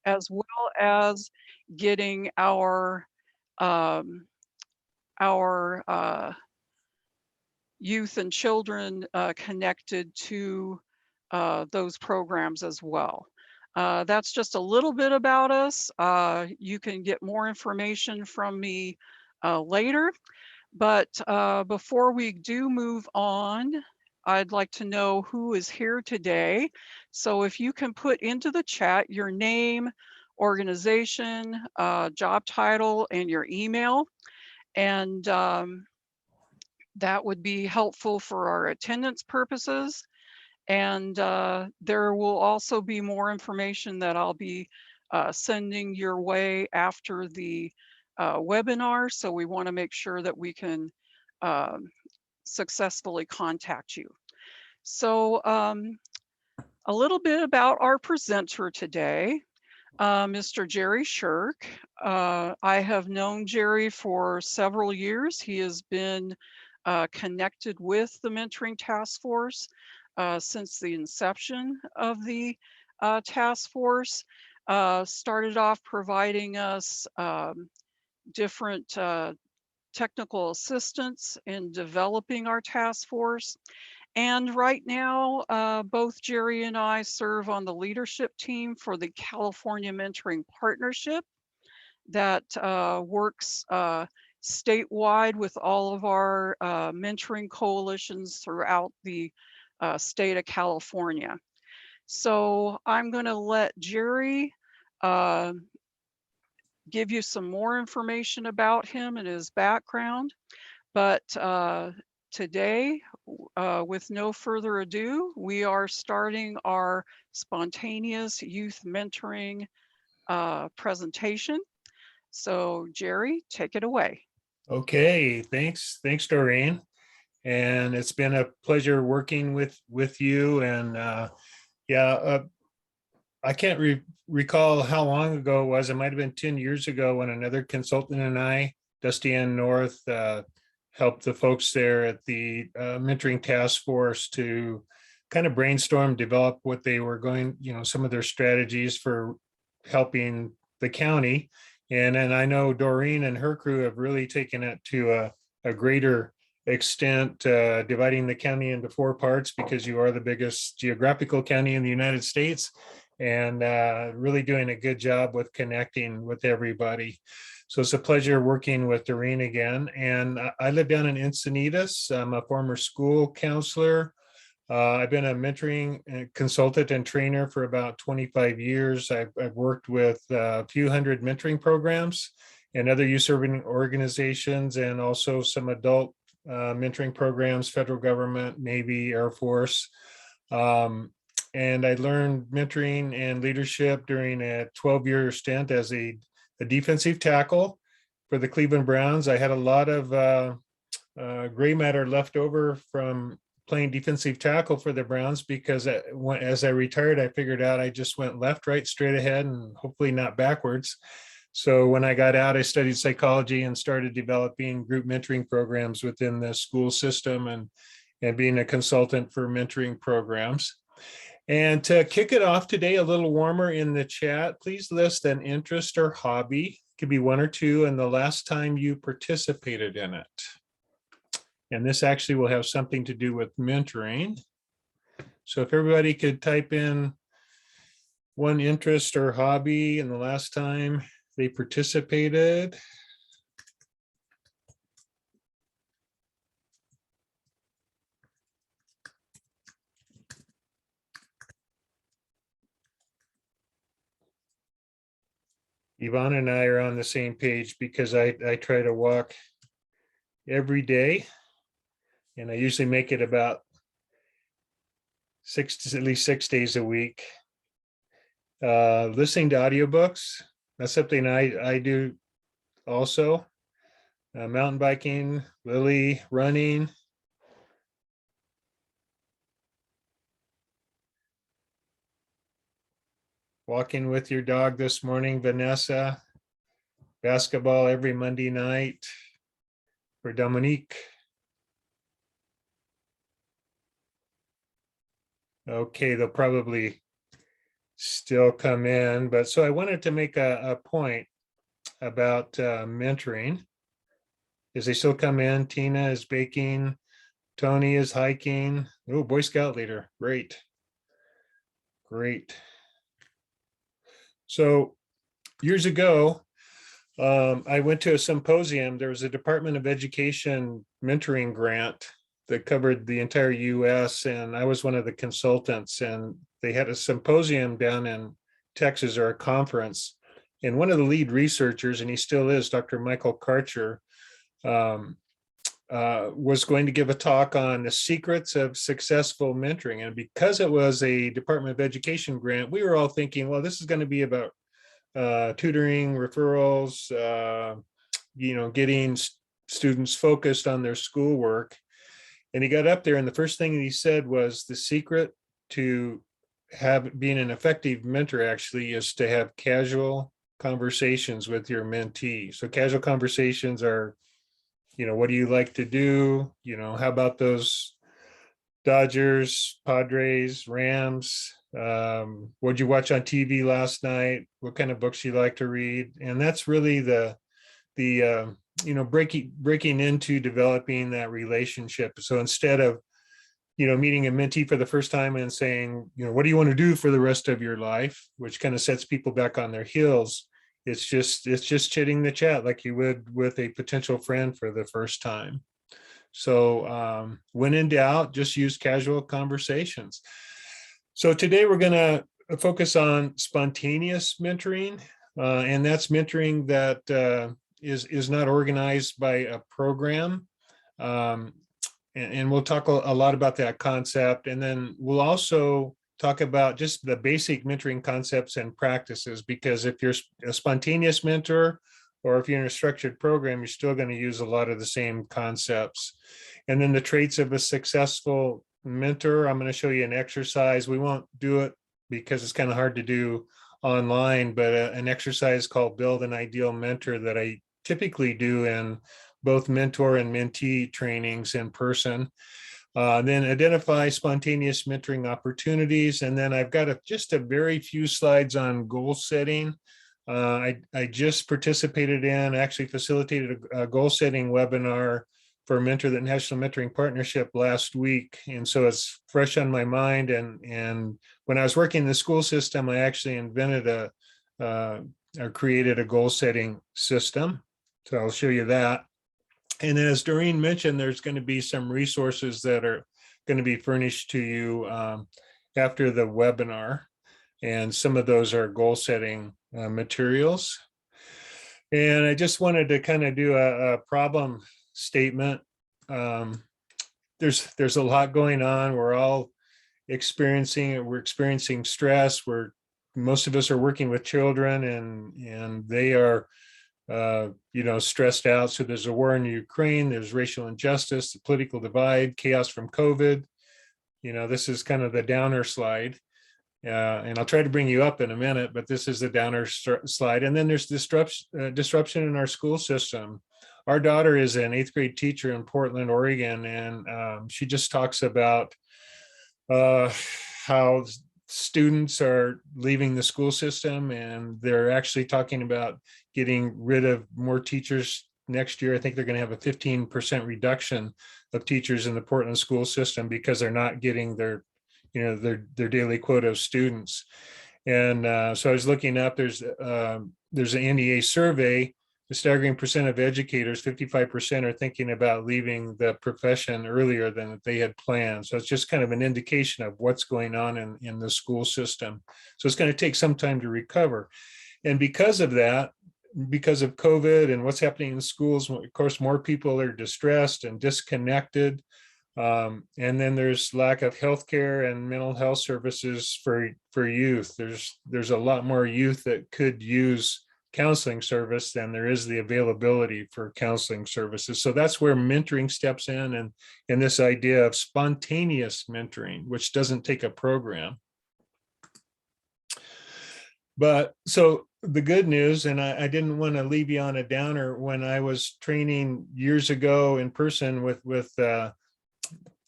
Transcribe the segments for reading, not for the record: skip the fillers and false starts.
as well as getting um, our youth and children connected to those programs as well. That's just a little bit about us. You can get more information from me later, but before we do move on, I'd like to know who is here today. So if you can put into the chat your name, organization, job title, and your email, and that would be helpful for our attendance purposes. And there will also be more information that I'll be sending your way after the webinar. So we want to make sure that we can um, successfully contact you. So a little bit about our presenter today, Mr. Jerry Shirk. I have known Jerry for several years. He has been connected with the Mentoring Task Force since the inception of the task force. Started off providing us different technical assistance in developing our task force. And right now, both Jerry and I serve on the leadership team for the California Mentoring Partnership that works statewide with all of our mentoring coalitions throughout the state of California. So I'm going to let Jerry uh, give you some more information about him and his background. But today, with no further ado, we are starting our spontaneous youth mentoring presentation. So Jerry, take it away. Okay, thanks, Doreen. And it's been a pleasure working with you. And I can't recall how long ago it was. It might have been 10 years ago when another consultant and I, Dusty Ann North, helped the folks there at the Mentoring Task Force to kind of brainstorm, develop what they were going, some of their strategies for helping the county. And I know Doreen and her crew have really taken it to a greater extent, dividing the county into 4 parts because you are the biggest geographical county in the United States, and really doing a good job with connecting with everybody. So it's a pleasure working with Doreen again. And I live down in Encinitas. I'm a former school counselor. I've been a mentoring consultant and trainer for about 25 years. I've worked with a few hundred mentoring programs and other youth serving organizations, and also some adult mentoring programs, federal government, Navy, Air Force. And I learned mentoring and leadership during a 12-year stint as a defensive tackle for the Cleveland Browns. I had a lot of gray matter left over from playing defensive tackle for the Browns, because as I retired, I figured out I just went left, right, straight ahead, and hopefully not backwards. So when I got out, I studied psychology and started developing group mentoring programs within the school system, and being a consultant for mentoring programs. And to kick it off today, a little warmer in the chat, please list an interest or hobby. It could be 1 or 2, and the last time you participated in it. And this actually will have something to do with mentoring. So if everybody could type in 1 interest or hobby and the last time they participated. Yvonne and I are on the same page, because I try to walk every day, and I usually make it about at least 6 days a week. Listening to audiobooks, that's something I do also. Mountain biking, Lily, running. Walking with your dog this morning, Vanessa. Basketball every Monday night for Dominique. Okay, they'll probably still come in, but so I wanted to make a point about mentoring. As they still come in, Tina is baking, Tony is hiking. Oh, Boy Scout leader, great, great. So years ago, I went to a symposium. There was a Department of Education mentoring grant that covered the entire US, and I was one of the consultants, and they had a symposium down in Texas, or a conference. And one of the lead researchers, and he still is, Dr. Michael Karcher, um, was going to give a talk on the secrets of successful mentoring. And because it was a Department of Education grant, we were all thinking, well, this is going to be about tutoring, referrals, getting students focused on their schoolwork. And he got up there, and the first thing that he said was, the secret to being an effective mentor actually is to have casual conversations with your mentee. So casual conversations are, what do you like to do? How about those Dodgers, Padres, Rams? What'd you watch on TV last night? What kind of books you like to read? And that's really the breaking into developing that relationship. So instead of meeting a mentee for the first time and saying, what do you want to do for the rest of your life, which kind of sets people back on their heels, it's just chitting the chat like you would with a potential friend for the first time. So when in doubt, just use casual conversations. So today we're going to focus on spontaneous mentoring, and that's mentoring that is not organized by a program. And we'll talk a lot about that concept. And then we'll also talk about just the basic mentoring concepts and practices, because if you're a spontaneous mentor, or if you're in a structured program, you're still going to use a lot of the same concepts. And then the traits of a successful mentor, I'm going to show you an exercise. We won't do it because it's kind of hard to do online, but an exercise called Build an Ideal Mentor that I typically do in both mentor and mentee trainings in person. Then identify spontaneous mentoring opportunities. And then I've got just a very few slides on goal setting. I just participated in, actually facilitated a goal setting webinar for Mentor, the National Mentoring Partnership, last week. And so it's fresh on my mind. And when I was working in the school system, I actually invented or created a goal setting system. So I'll show you that. And then, as Doreen mentioned, there's going to be some resources that are going to be furnished to you after the webinar. And some of those are goal setting materials. And I just wanted to kind of do a problem statement. There's a lot going on. We're all experiencing it. We're experiencing stress. Most of us are working with children, and they are stressed out. So there's a war in Ukraine, there's racial injustice, the political divide, chaos from COVID. This is kind of the downer slide. And I'll try to bring you up in a minute, but this is the downer slide. And then there's disruption in our school system. Our daughter is an 8th grade teacher in Portland, Oregon, and she just talks about how students are leaving the school system, and they're actually talking about getting rid of more teachers next year. I think they're going to have a 15% reduction of teachers in the Portland school system because they're not getting their daily quota of students. And so I was looking up, there's an NEA survey, the staggering percent of educators, 55%, are thinking about leaving the profession earlier than they had planned. So it's just kind of an indication of what's going on in the school system. So it's going to take some time to recover. And because of that, because of COVID and what's happening in schools, of course, more people are distressed and disconnected. And then there's lack of healthcare and mental health services for youth. There's a lot more youth that could use counseling service than there is the availability for counseling services. So that's where mentoring steps in, and this idea of spontaneous mentoring, which doesn't take a program. But so the good news, and I didn't want to leave you on a downer, when I was training years ago in person with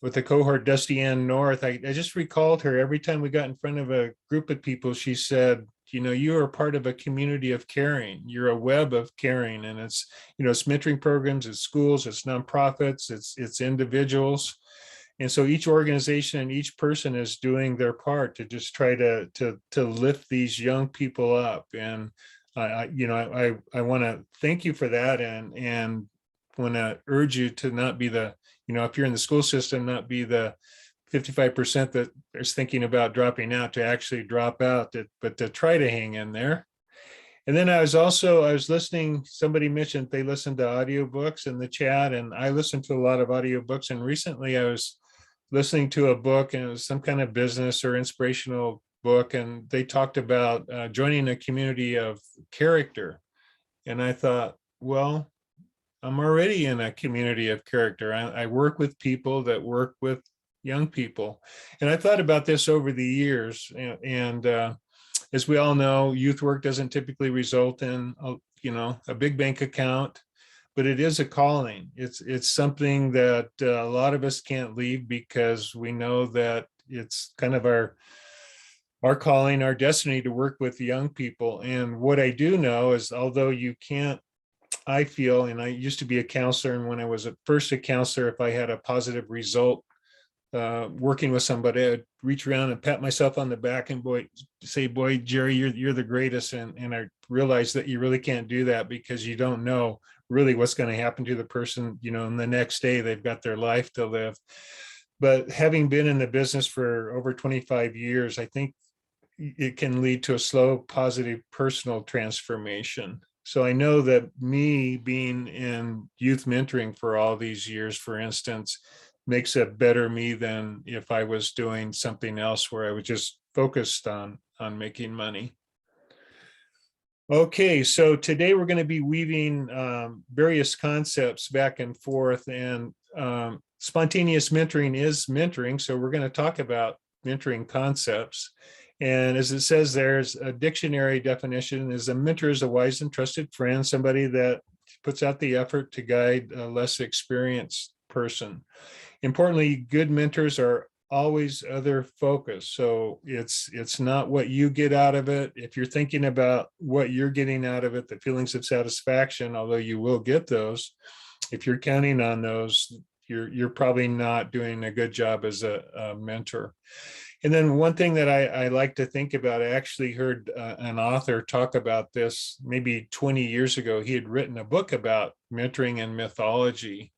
with the cohort, Dusty Ann North, I just recalled her every time we got in front of a group of people. She said, you are part of a community of caring. You're a web of caring. And it's mentoring programs, it's schools, it's nonprofits, it's individuals. And so each organization and each person is doing their part to just try to lift these young people up. And I want to thank you for that, and want to urge you to not be if you're in the school system, not be the 55% that is thinking about dropping out, to actually drop out, but to try to hang in there. And then I was listening, somebody mentioned they listened to audiobooks in the chat, and I listen to a lot of audiobooks. And recently I was listening to a book, and it was some kind of business or inspirational book, and they talked about joining a community of character. And I thought, well, I'm already in a community of character. I work with people that work with young people. And I thought about this over the years. And as we all know, youth work doesn't typically result in, a big bank account, but it is a calling. It's something that a lot of us can't leave, because we know that it's kind of our calling, our destiny to work with young people. And what I do know is, although you can't, I feel, and I used to be a counselor, and when I was at first a counselor, if I had a positive result working with somebody, I'd reach around and pat myself on the back and say, boy, Jerry, you're the greatest. And I realized that you really can't do that, because you don't know really what's going to happen to the person, and the next day they've got their life to live. But having been in the business for over 25 years, I think it can lead to a slow, positive personal transformation. So I know that me being in youth mentoring for all these years, for instance, makes a better me than if I was doing something else where I was just focused on making money. Okay, so today we're going to be weaving various concepts back and forth, and spontaneous mentoring is mentoring. So we're going to talk about mentoring concepts. And as it says, there's a dictionary definition: is a mentor is a wise and trusted friend, somebody that puts out the effort to guide a less experienced person. Importantly, good mentors are always other focused. So it's not what you get out of it. If you're thinking about what you're getting out of it, the feelings of satisfaction, although you will get those, if you're counting on those, you're probably not doing a good job as a mentor. And then one thing that I like to think about, I actually heard an author talk about this maybe 20 years ago. He had written a book about mentoring and mythology,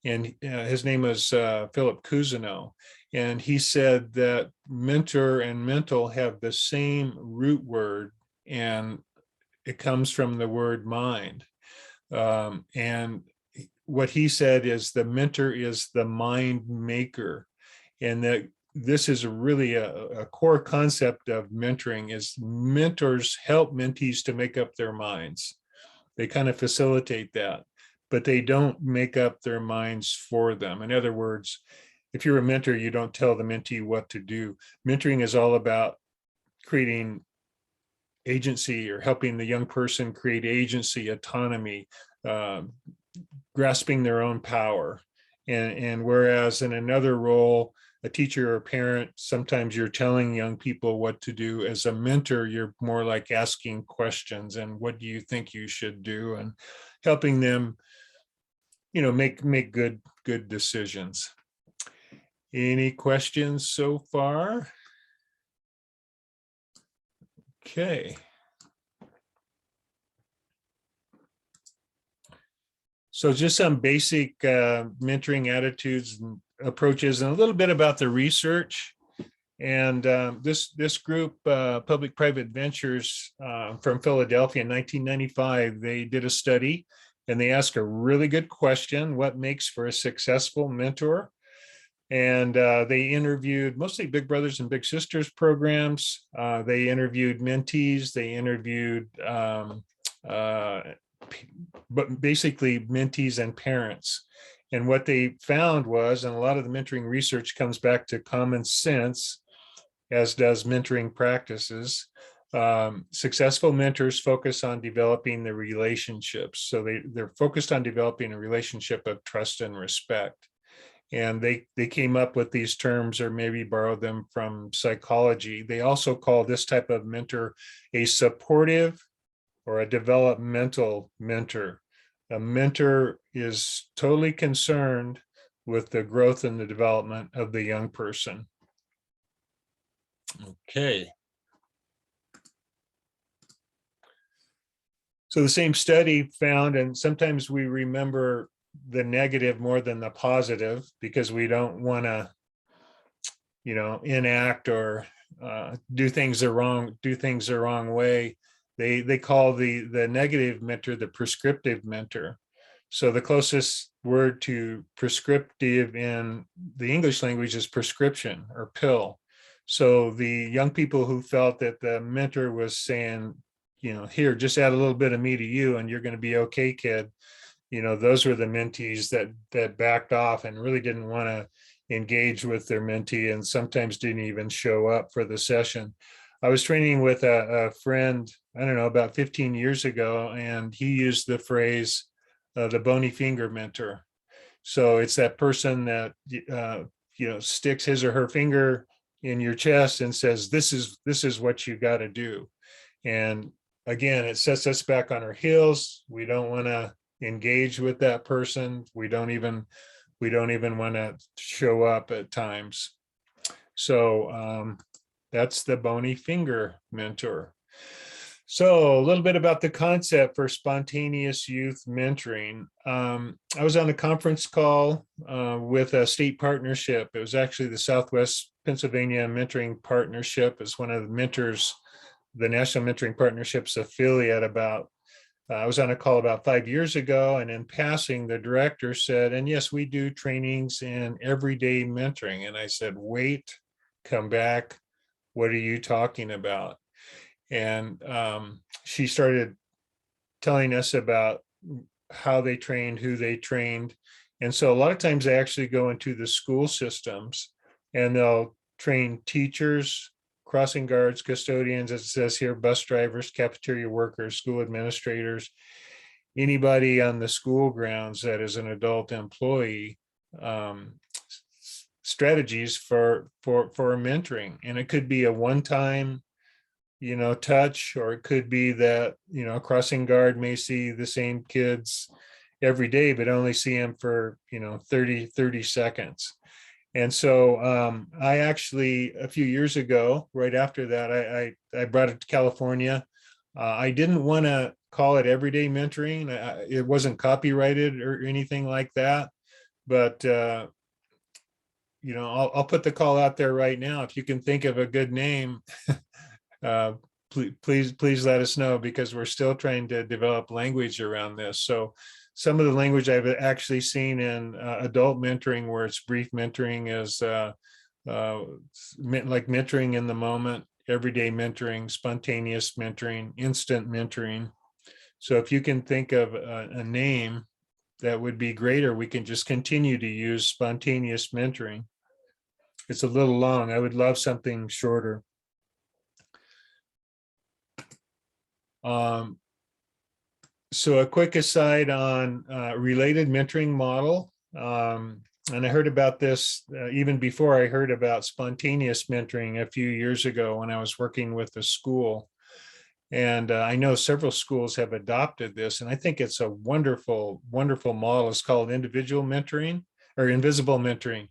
and his name was Philip Cousineau. And he said that mentor and mental have the same root word, and it comes from the word mind. And what he said is the mentor is the mind maker, and that this is really a core concept of mentoring. Is mentors help mentees to make up their minds. They kind of facilitate that, but they don't make up their minds for them. In other words, if you're a mentor, you don't tell the mentee what to do. Mentoring is all about creating agency, or helping the young person create agency, autonomy, grasping their own power. And whereas in another role, a teacher or a parent, sometimes you're telling young people what to do. As a mentor, you're more like asking questions, and what do you think you should do, and helping them, make good decisions. Any questions so far? Okay. So just some basic mentoring attitudes and approaches, and a little bit about the research. And this group, Public-Private Ventures from Philadelphia in 1995, they did a study, and they asked a really good question: what makes for a successful mentor? And they interviewed mostly Big Brothers and Big Sisters programs. They interviewed mentees. They interviewed but basically mentees and parents. And what they found was, and a lot of the mentoring research comes back to common sense, as does mentoring practices, successful mentors focus on developing the relationships. So they're focused on developing a relationship of trust and respect. And they came up with these terms, or maybe borrowed them from psychology. They also call this type of mentor a supportive or a developmental mentor. A mentor is totally concerned with the growth and the development of the young person. Okay. So the same study found, and sometimes we remember the negative more than the positive because we don't want to, enact or do things the wrong way. They call the negative mentor the prescriptive mentor. So the closest word to prescriptive in the English language is prescription or pill. So the young people who felt that the mentor was saying, here, just add a little bit of me to you and you're going to be okay, kid. Those were the mentees that backed off and really didn't want to engage with their mentee, and sometimes didn't even show up for the session. I was training with a friend, I don't know, about 15 years ago, and he used the phrase, the bony finger mentor. So it's that person that, sticks his or her finger in your chest and says, this is what you got to do. And again, it sets us back on our heels. We don't want to engage with that person. We don't even want to show up at times. So that's the bony finger mentor. So a little bit about the concept for spontaneous youth mentoring. I was on a conference call with a state partnership. It was actually the Southwest Pennsylvania Mentoring Partnership. It's one of the mentors, the National Mentoring Partnership's affiliate. I was on a call about 5 years ago, and in passing, the director said, and yes, we do trainings in everyday mentoring. And I said, wait, come back. What are you talking about? And she started telling us about how they trained, who they trained. And so a lot of times they actually go into the school systems and they'll train teachers, crossing guards, custodians, as it says here, bus drivers, cafeteria workers, school administrators, anybody on the school grounds that is an adult employee, strategies for mentoring. And it could be a one-time, touch, or it could be that, a crossing guard may see the same kids every day, but only see them for, 30 seconds. And so I actually, a few years ago, right after that, I brought it to California. I didn't want to call it everyday mentoring. It wasn't copyrighted or anything like that. But, I'll put the call out there right now. If you can think of a good name, please let us know, because we're still trying to develop language around this. So some of the language I've actually seen in adult mentoring, where it's brief mentoring, is like mentoring in the moment, everyday mentoring, spontaneous mentoring, instant mentoring. So if you can think of a name, that would be great, or we can just continue to use spontaneous mentoring. It's a little long. I would love something shorter. So a quick aside on related mentoring model. And I heard about this even before I heard about spontaneous mentoring a few years ago when I was working with a school. And I know several schools have adopted this, and I think it's a wonderful, wonderful model. It's called individual mentoring or invisible mentoring.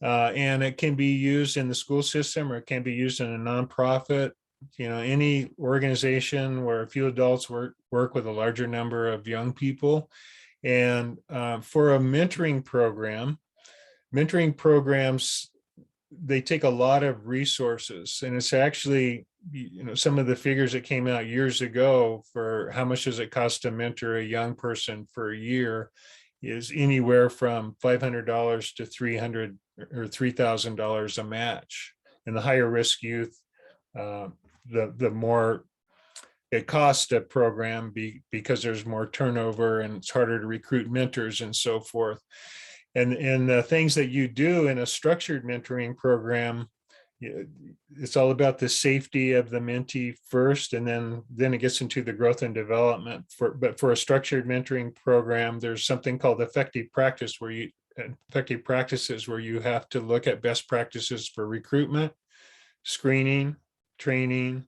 And it can be used in the school system, or it can be used in a nonprofit, any organization where a few adults work with a larger number of young people. And for a mentoring programs, they take a lot of resources, and it's actually, some of the figures that came out years ago for how much does it cost to mentor a young person for a year is anywhere from $500 to $300 or $3,000 a match. And the higher risk youth, the more it costs a program because there's more turnover and it's harder to recruit mentors and so forth. And the things that you do in a structured mentoring program, it's all about the safety of the mentee first, and then it gets into the growth and development. But for a structured mentoring program, there's something called effective practice, where effective practices where you have to look at best practices for recruitment, screening, training,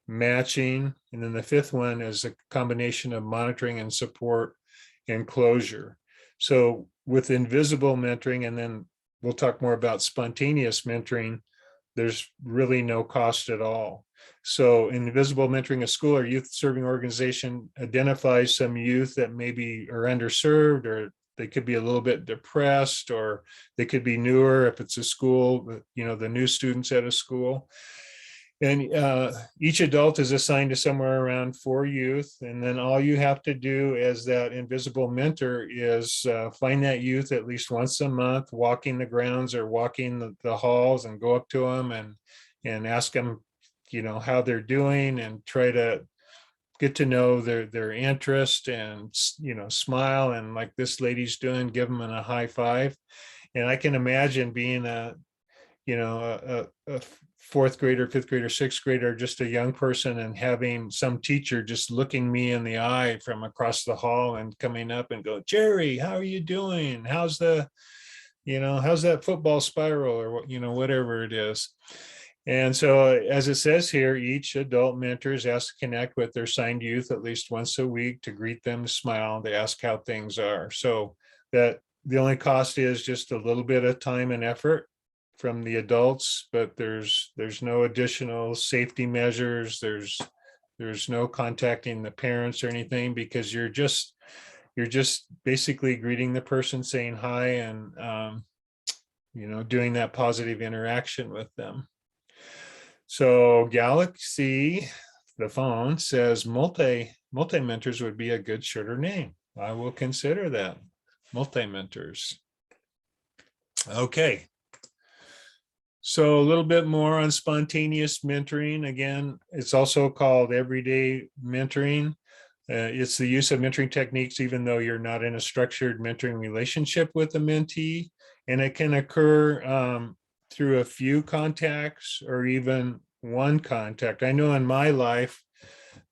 matching, and then the fifth one is a combination of monitoring and support and closure. So with invisible mentoring, and then we'll talk more about spontaneous mentoring, there's really no cost at all. So invisible mentoring, a school or youth serving organization identifies some youth that maybe are underserved, or they could be a little bit depressed, or they could be newer if it's a school, the new students at a school. And each adult is assigned to somewhere around 4 youth. And then all you have to do as that invisible mentor is find that youth at least once a month, walking the grounds or walking the halls, and go up to them and ask them, how they're doing, and try to get to know their interest, and, smile, and like this lady's doing, give them a high five. And I can imagine being a fourth grader, fifth grader, sixth grader, just a young person, and having some teacher just looking me in the eye from across the hall and coming up and go, Jerry, how are you doing? How's that football spiral, or whatever it is. And so, as it says here, each adult mentor is asked to connect with their assigned youth at least once a week, to greet them, to smile, to ask how things are. So that the only cost is just a little bit of time and effort from the adults, but there's no additional safety measures. There's no contacting the parents or anything, because you're just basically greeting the person, saying hi, and doing that positive interaction with them. So Galaxy, the phone, says multi mentors would be a good shorter name. I will consider that. Multi mentors. Okay. So a little bit more on spontaneous mentoring. Again, it's also called everyday mentoring. It's the use of mentoring techniques even though you're not in a structured mentoring relationship with a mentee. And it can occur through a few contacts or even one contact. I know in my life,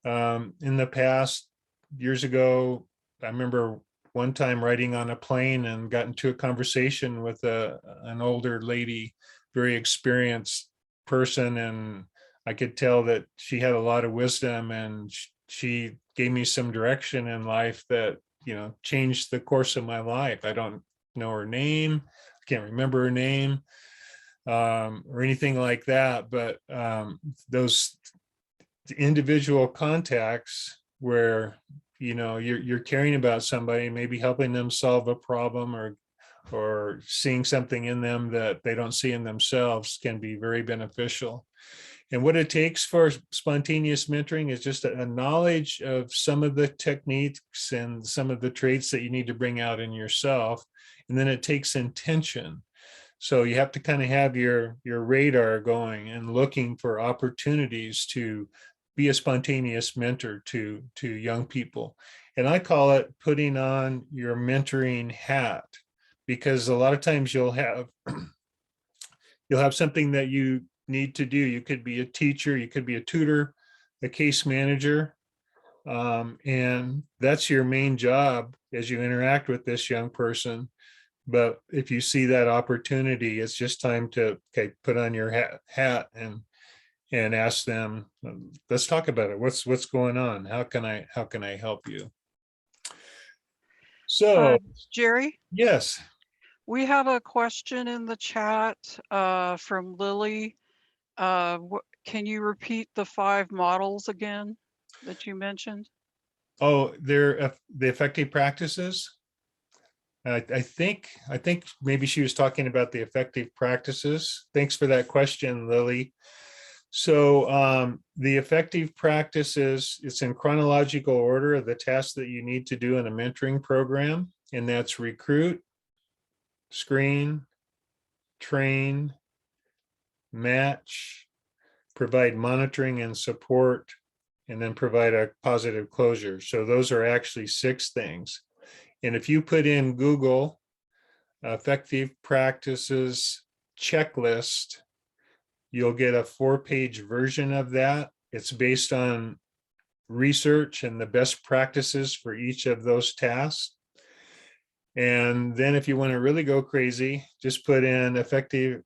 in the past, years ago, I remember one time riding on a plane and got into a conversation with an older lady, very experienced person, and I could tell that she had a lot of wisdom, and she gave me some direction in life that changed the course of my life. I don't know her name, I can't remember her name, or anything like that, but those individual contacts where you're caring about somebody, maybe helping them solve a problem, or seeing something in them that they don't see in themselves, can be very beneficial. And what it takes for spontaneous mentoring is just a knowledge of some of the techniques and some of the traits that you need to bring out in yourself. And then it takes intention. So you have to kind of have your radar going and looking for opportunities to be a spontaneous mentor to young people. And I call it putting on your mentoring hat, because a lot of times you'll have something that you need to do. You could be a teacher, you could be a tutor, a case manager, and that's your main job as you interact with this young person. But if you see that opportunity, it's just time to put on your hat and ask them, let's talk about it. What's going on? How can I help you? So Jerry, yes. we have a question in the chat from Lily. Can you repeat the 5 models again that you mentioned? Oh, they're the effective practices. I think maybe she was talking about the effective practices. Thanks for that question, Lily. So the effective practices, it's in chronological order of the tasks that you need to do in a mentoring program, and that's recruit, screen, train, match, provide monitoring and support, and then provide a positive closure. So those are actually 6 things. And if you put in Google effective practices checklist, you'll get a 4-page version of that. It's based on research and the best practices for each of those tasks. And then if you want to really go crazy, just put in effective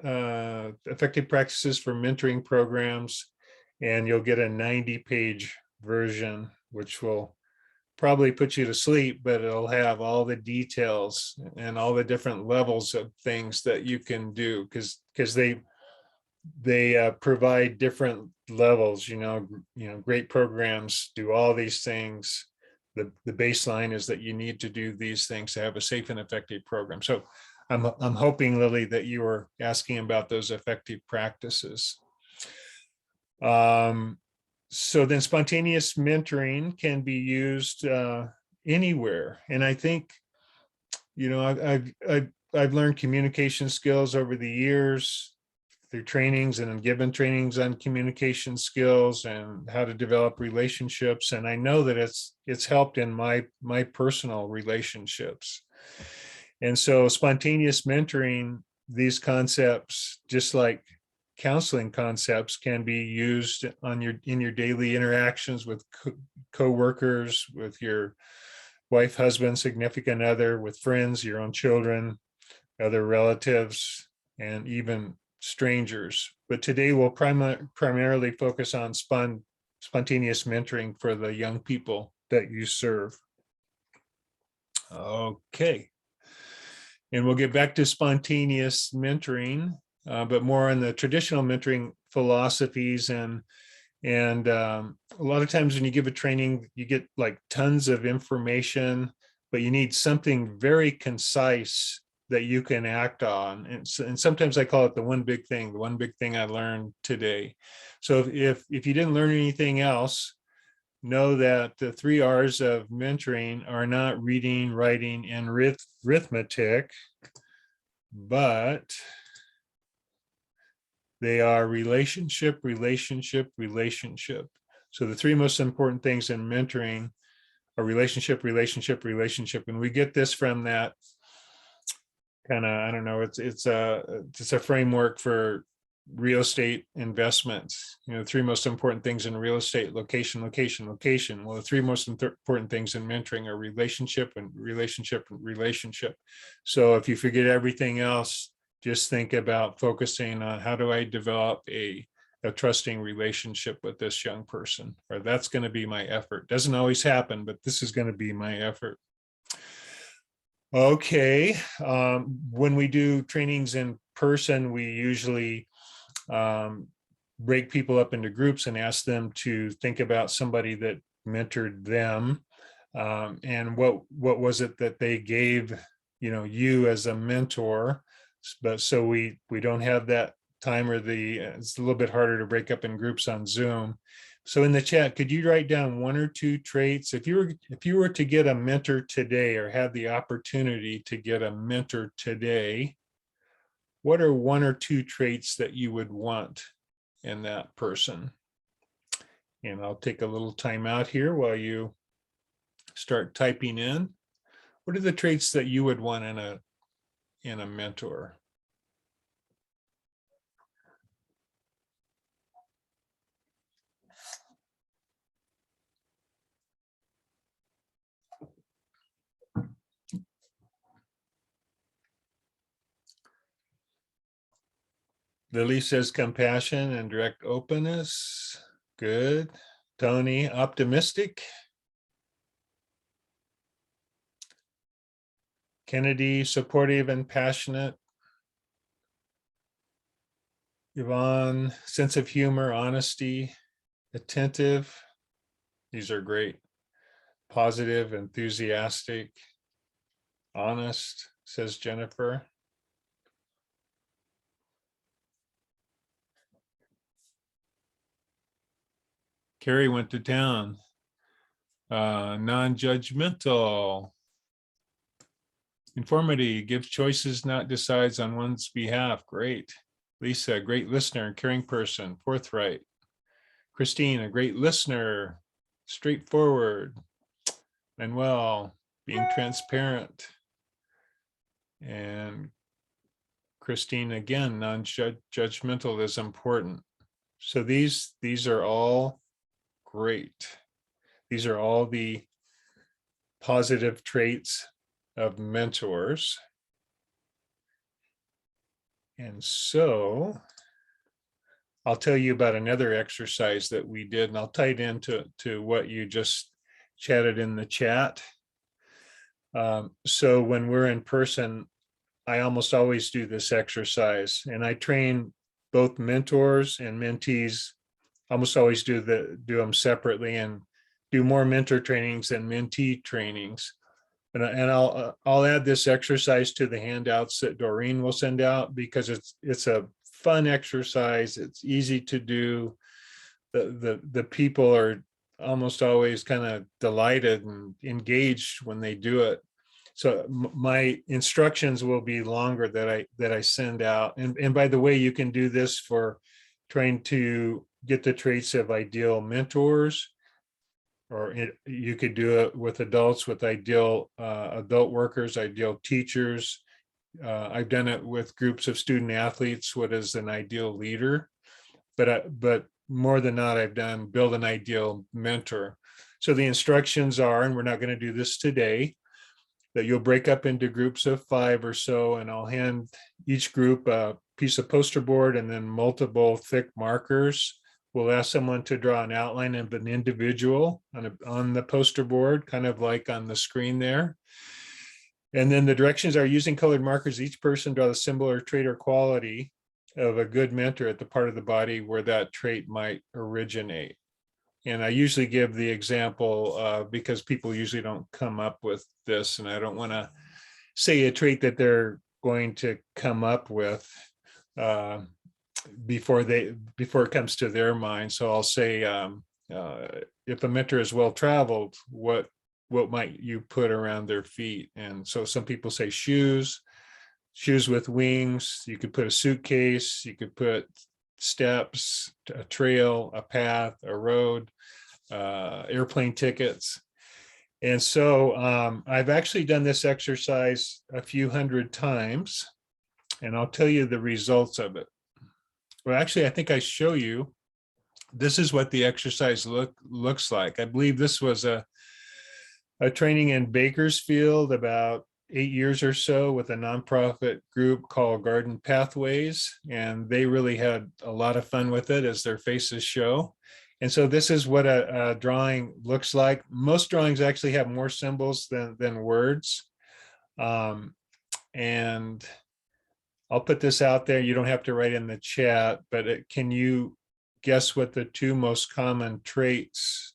practices for mentoring programs, and you'll get a 90-page version, which will probably put you to sleep, but it'll have all the details and all the different levels of things that you can do, because they provide different levels. Great programs do all these things. The baseline is that you need to do these things to have a safe and effective program. So I'm hoping, Lily, that you were asking about those effective practices. So then spontaneous mentoring can be used anywhere. And I think, I've learned communication skills over the years through trainings, and given trainings on communication skills and how to develop relationships. And I know that it's helped in my personal relationships. And so spontaneous mentoring, these concepts, just like counseling concepts, can be used in your daily interactions with co-workers, with your wife, husband, significant other, with friends, your own children, other relatives, and even strangers. But today we'll primarily focus on spontaneous mentoring for the young people that you serve. Okay. And we'll get back to spontaneous mentoring, but more on the traditional mentoring philosophies. And a lot of times when you give a training, you get like tons of information, but you need something very concise that you can act on. And sometimes I call it the one big thing I learned today. So if you didn't learn anything else, know that the 3 R's of mentoring are not reading, writing, and arithmetic, but they are relationship, relationship, relationship. So the 3 most important things in mentoring are relationship, relationship, relationship. And we get this from that kind of, I don't know, it's a framework for real estate investments. The 3 most important things in real estate: location, location, location. Well, the 3 most important things in mentoring are relationship and relationship and relationship. So if you forget everything else, just think about focusing on how do I develop a trusting relationship with this young person, or that's going to be my effort. Doesn't always happen, but this is going to be my effort. Okay. When we do trainings in person, we usually break people up into groups and ask them to think about somebody that mentored them, and what was it that they gave you as a mentor. But so we don't have that time, or it's a little bit harder to break up in groups on Zoom. So in the chat, could you write down 1 or 2 traits if you were to get a mentor today, or had the opportunity to get a mentor today? What are 1 or 2 traits that you would want in that person? And I'll take a little time out here while you start typing in. What are the traits that you would want in a mentor? Lily says compassion and direct openness. Good. Tony, optimistic. Kennedy, supportive and passionate. Yvonne, sense of humor, honesty, attentive. These are great. Positive, enthusiastic, honest, says Jennifer. Carrie went to town. Non-judgmental. Informity, gives choices, not decides on one's behalf. Great. Lisa, great listener, caring person, forthright. Christine, a great listener, straightforward. Manuel, being transparent. And Christine, again, non-judgmental is important. So these are all great. These are all the positive traits of mentors. And so I'll tell you about another exercise that we did, and I'll tie it into what you just chatted in the chat. So when we're in person, I almost always do this exercise, and I train both mentors and mentees. Almost always do them separately, and do more mentor trainings than mentee trainings. And I'll add this exercise to the handouts that Doreen will send out, because it's a fun exercise. It's easy to do. The people are almost always kind of delighted and engaged when they do it. So my instructions will be longer that I send out. And by the way, you can do this for trying to get the traits of ideal mentors, or you could do it with adults, with ideal adult workers, ideal teachers. I've done it with groups of student athletes. What is an ideal leader? But more than not, I've done build an ideal mentor. So the instructions are, and we're not going to do this today, that you'll break up into groups of 5 or so, and I'll hand each group a piece of poster board and then multiple thick markers. We'll ask someone to draw an outline of an individual on the poster board, kind of like on the screen there. And then the directions are, using colored markers, each person draw the symbol or trait or quality of a good mentor at the part of the body where that trait might originate. And I usually give the example because people usually don't come up with this, and I don't want to say a trait that they're going to come up with before it comes to their mind. So I'll say, if a mentor is well traveled, what might you put around their feet? And so some people say shoes with wings. You could put a suitcase. You could put steps, a trail, a path, a road, airplane tickets. And so I've actually done this exercise a few hundred times, and I'll tell you the results of it. Well, actually, I think I show you. This is what the exercise looks like. I believe this was a training in Bakersfield about 8 years or so with a nonprofit group called Garden Pathways, and they really had a lot of fun with it, as their faces show. And so this is what a drawing looks like. Most drawings actually have more symbols than words. And I'll put this out there. You don't have to write in the chat, but can you guess what the 2 most common traits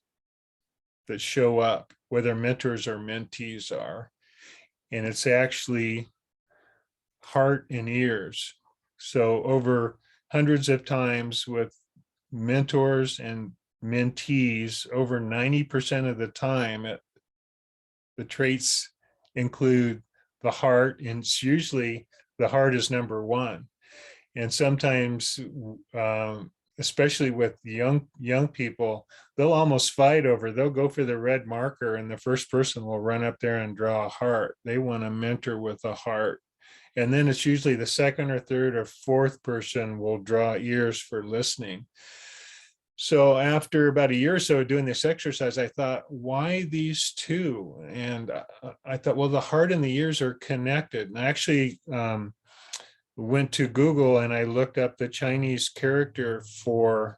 that show up, whether mentors or mentees, are? And it's actually heart and ears. So over hundreds of times with mentors and mentees, over 90% of the time, the traits include the heart, and it's usually the heart is number 1. And sometimes, especially with young people, they'll almost fight over, they'll go for the red marker, and the first person will run up there and draw a heart. They want a mentor with a heart. And then it's usually the second or third or fourth person will draw ears for listening. So after about a year or so doing this exercise, I thought, why these 2? And I thought, well, the heart and the ears are connected. And I actually went to Google and I looked up the Chinese character for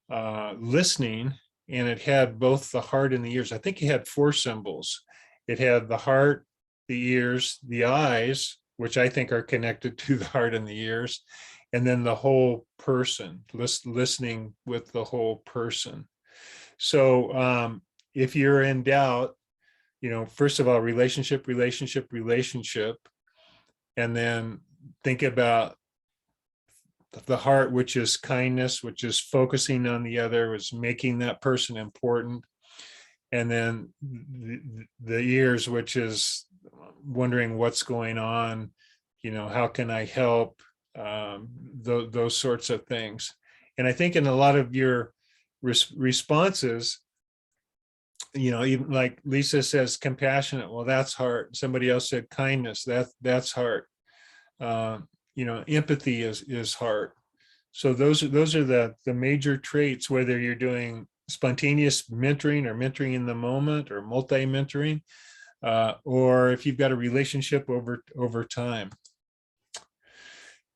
listening, and it had both the heart and the ears. I think it had 4 symbols. It had the heart, the ears, the eyes, which I think are connected to the heart and the ears, and then the whole person, listening with the whole person. So if you're in doubt, first of all, relationship, and then think about the heart, which is kindness, which is focusing on the other, is making that person important. And then the ears, which is wondering what's going on, how can I help, those sorts of things. And I think in a lot of your responses, even like Lisa says, compassionate, well, that's heart. Somebody else said kindness, that's heart. Empathy is heart. So those are the major traits, whether you're doing spontaneous mentoring or mentoring in the moment or multi-mentoring. or if you've got a relationship over time.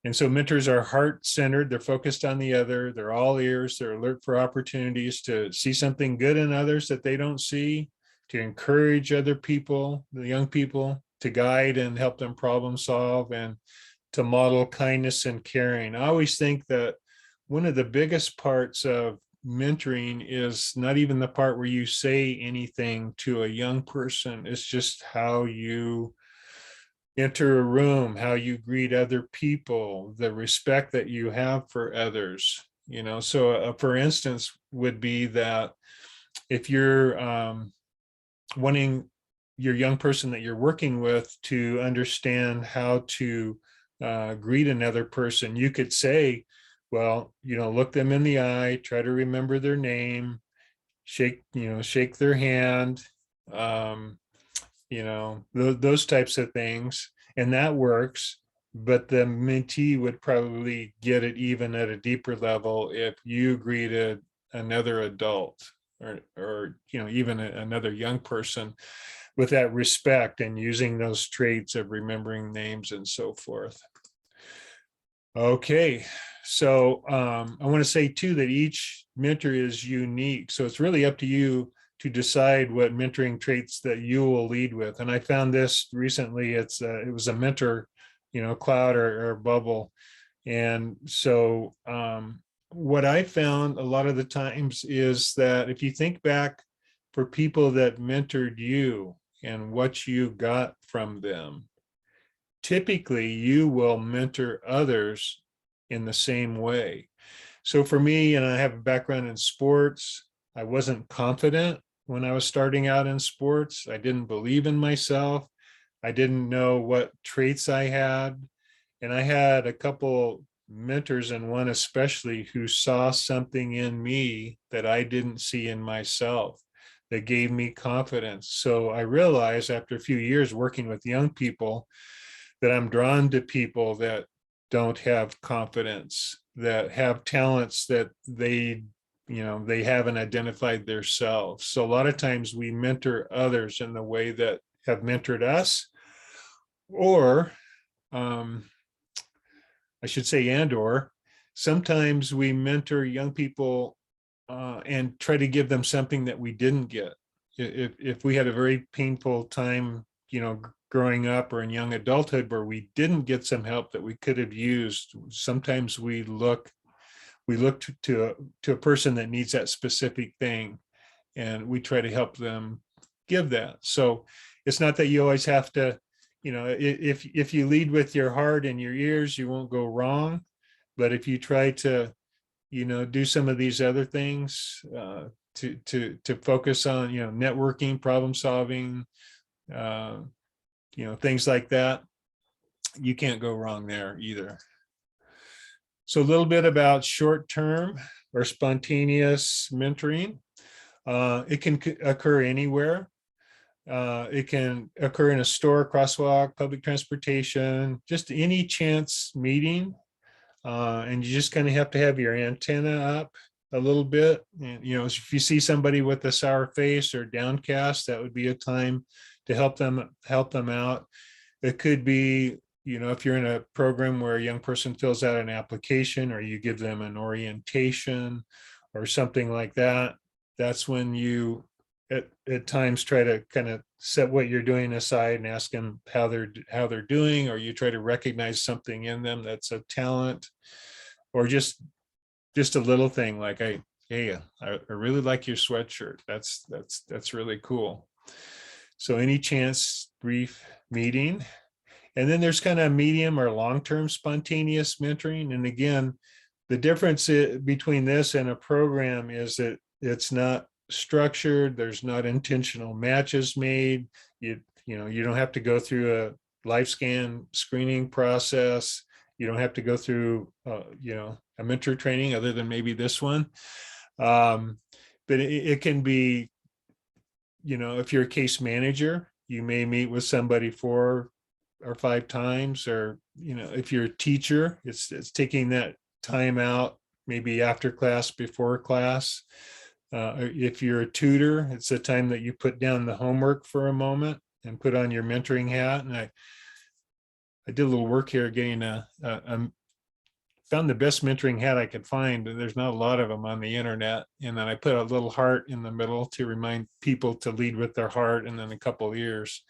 And so mentors are heart-centered, they're focused on the other, they're all ears, they're alert for opportunities to see something good in others that they don't see, to encourage other people, the young people, to guide and help them problem solve, and to model kindness and caring. I always think that one of the biggest parts of mentoring is not even the part where you say anything to a young person, it's just how you enter a room, how you greet other people, the respect that you have for others. So for instance, would be that if you're wanting your young person that you're working with to understand how to greet another person, you could say, well, look them in the eye, try to remember their name, shake their hand, those types of things, and that works. But the mentee would probably get it even at a deeper level if you greeted another adult or even another young person with that respect and using those traits of remembering names and so forth. Okay, so I want to say too that each mentor is unique, so it's really up to you to decide what mentoring traits that you will lead with. And I found this recently. It was a mentor, cloud or bubble. And so what I found a lot of the times is that if you think back for people that mentored you and what you got from them, typically you will mentor others in the same way. So for me, and I have a background in sports, I wasn't confident when I was starting out in sports. I didn't believe in myself. I didn't know what traits I had. And I had a couple mentors, and one especially, who saw something in me that I didn't see in myself, that gave me confidence. So I realized after a few years working with young people that I'm drawn to people that don't have confidence, that have talents that they haven't identified themselves. So a lot of times we mentor others in the way that have mentored us, or I should say, or sometimes we mentor young people and try to give them something that we didn't get. If we had a very painful time, growing up or in young adulthood where we didn't get some help that we could have used, sometimes we look to a person that needs that specific thing, and we try to help them give that. So it's not that you always have to, if you lead with your heart and your ears, you won't go wrong. But if you try to, do some of these other things, to focus on, networking, problem solving, things like that, you can't go wrong there either. So a little bit about short-term or spontaneous mentoring. It can occur anywhere. It can occur in a store, crosswalk, public transportation, just any chance meeting. And you just kind of have to have your antenna up a little bit. And, if you see somebody with a sour face or downcast, that would be a time to help them out. It could be, if you're in a program where a young person fills out an application or you give them an orientation or something like that, that's when you at times try to kind of set what you're doing aside and ask them how they're doing, or you try to recognize something in them that's a talent, or just a little thing like, hey, I really like your sweatshirt. That's really cool. So any chance brief meeting. And then there's kind of medium or long-term spontaneous mentoring. And again, the difference between this and a program is that it's not structured. There's not intentional matches made. You don't have to go through a LifeScan screening process. You don't have to go through, a mentor training other than maybe this one. But it can be, if you're a case manager, you may meet with somebody 4 or 5 times, or, if you're a teacher, it's taking that time out, maybe after class, before class. If you're a tutor, it's a time that you put down the homework for a moment and put on your mentoring hat. And I did a little work here getting found the best mentoring hat I could find. There's not a lot of them on the internet. And then I put a little heart in the middle to remind people to lead with their heart, and then a couple of ears.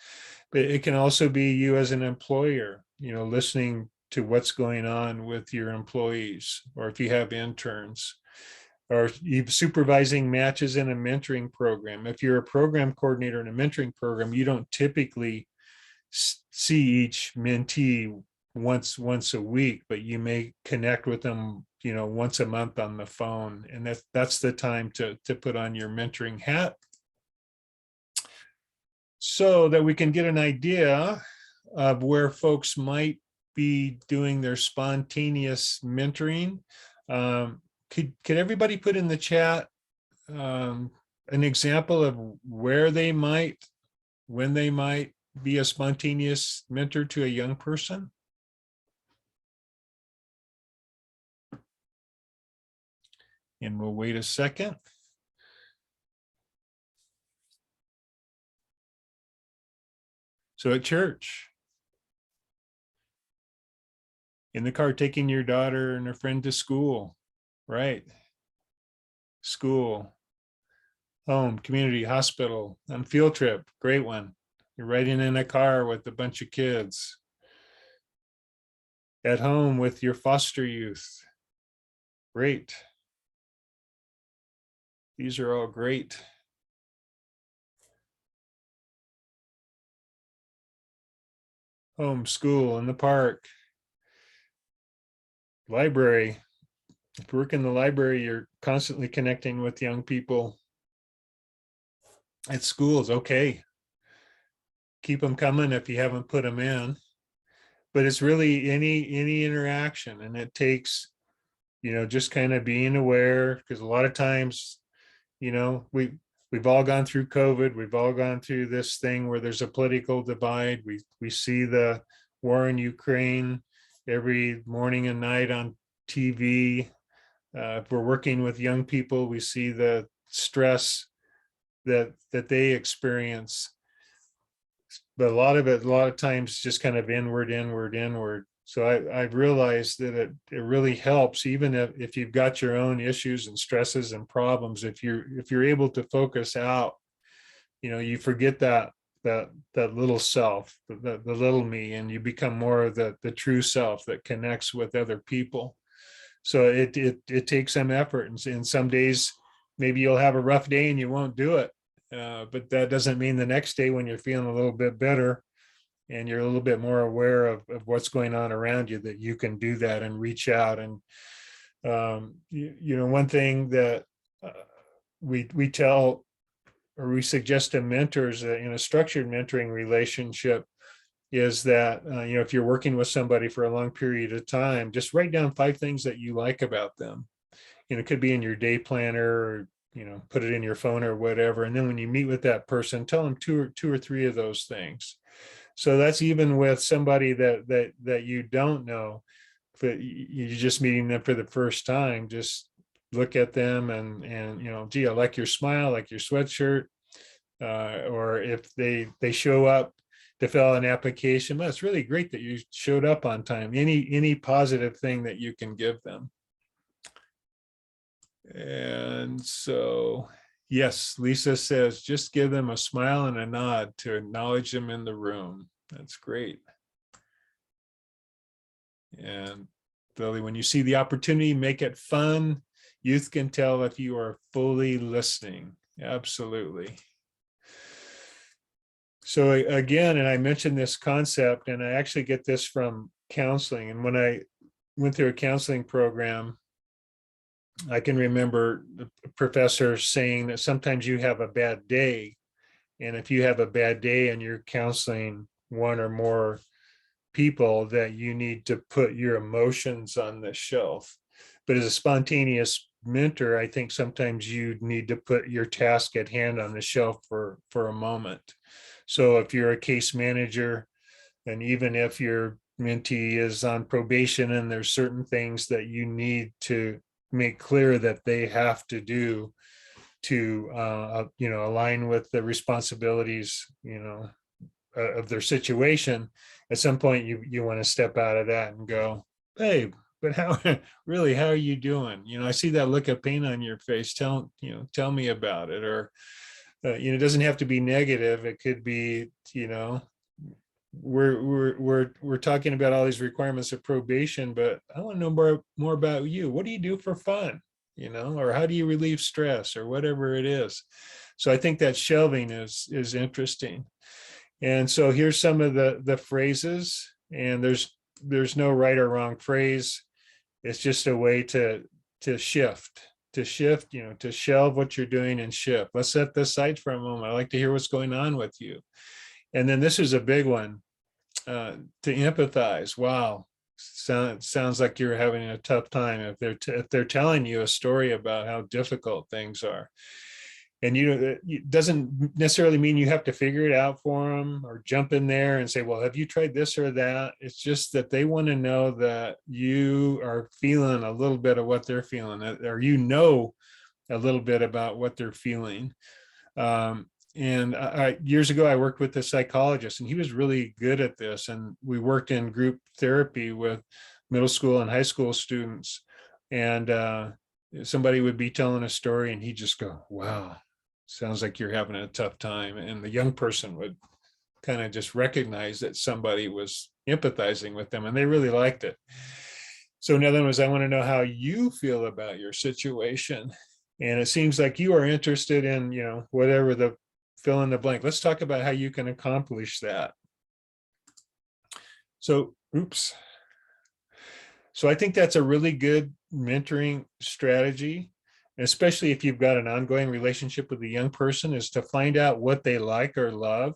But it can also be you as an employer, listening to what's going on with your employees, or if you have interns, or you supervising matches in a mentoring program. If you're a program coordinator in a mentoring program, you don't typically see each mentee once a week, but you may connect with them, once a month on the phone. And that's the time to put on your mentoring hat, so that we can get an idea of where folks might be doing their spontaneous mentoring. Could everybody put in the chat an example of where they might, when they might be a spontaneous mentor to a young person? And we'll wait a second. So at church, in the car, taking your daughter and her friend to school, right? School, home, community, hospital, on field trip, great one. You're riding in a car with a bunch of kids. At home with your foster youth, great. These are all great. Home, school, in the park, library. If you work in the library, you're constantly connecting with young people. At schools, okay. Keep them coming if you haven't put them in. But it's really any interaction, and it takes, just kind of being aware, because a lot of times, we've all gone through COVID. We've all gone through this thing where there's a political divide. We see the war in Ukraine every morning and night on TV. If we're working with young people, we see the stress that they experience. But a lot of times just kind of inward. So I've realized that it really helps, even if you've got your own issues and stresses and problems, if you're able to focus out, you forget that little self, the little me, and you become more of the true self that connects with other people. So it takes some effort, and some days maybe you'll have a rough day and you won't do it. But that doesn't mean the next day, when you're feeling a little bit better and you're a little bit more aware of what's going on around you, that you can do that and reach out. And one thing that we tell, or we suggest to mentors in a structured mentoring relationship, is that if you're working with somebody for a long period of time, just write down 5 things that you like about them. It could be in your day planner, or put it in your phone or whatever. And then when you meet with that person, tell them two or three of those things. So that's even with somebody that you don't know, but you're just meeting them for the first time. Just look at them and gee, I like your smile, I like your sweatshirt. Or if they show up to fill out an application, well, it's really great that you showed up on time. Any positive thing that you can give them. And so, yes, Lisa says, just give them a smile and a nod to acknowledge them in the room. That's great. And Lily, when you see the opportunity, make it fun. Youth can tell if you are fully listening. Absolutely. So again, and I mentioned this concept, and I actually get this from counseling. And when I went through a counseling program, I can remember the professor saying that sometimes you have a bad day. And if you have a bad day and you're counseling one or more people, that you need to put your emotions on the shelf. But as a spontaneous mentor, I think sometimes you need to put your task at hand on the shelf for a moment. So if you're a case manager, and even if your mentee is on probation and there's certain things that you need to make clear that they have to do to align with the responsibilities of their situation, at some point you want to step out of that and go, hey, but how really, how are you doing? I see that look of pain on your face. Tell me about it. Or it doesn't have to be negative. It could be, we're talking about all these requirements of probation, but I want to know more about you. What do you do for fun? Or how do you relieve stress, or whatever it is. So I think that shelving is interesting. And so here's some of the phrases, and there's no right or wrong phrase. It's just a way to shift, to shelve what you're doing and shift. Let's set this aside for a moment. I'd like to hear what's going on with you. And then this is a big one, to empathize. Wow. Sounds like you're having a tough time. If they're telling you a story about how difficult things are. And it doesn't necessarily mean you have to figure it out for them or jump in there and say, well, have you tried this or that? It's just that they want to know that you are feeling a little bit of what they're feeling, or a little bit about what they're feeling. And years ago, I worked with a psychologist, and he was really good at this. And we worked in group therapy with middle school and high school students. And somebody would be telling a story, and he'd just go, wow, sounds like you're having a tough time. And the young person would kind of just recognize that somebody was empathizing with them, and they really liked it. So in other words, I want to know how you feel about your situation. And it seems like you are interested in, whatever the fill in the blank. Let's talk about how you can accomplish that. So I think that's a really good mentoring strategy, especially if you've got an ongoing relationship with a young person, is to find out what they like or love.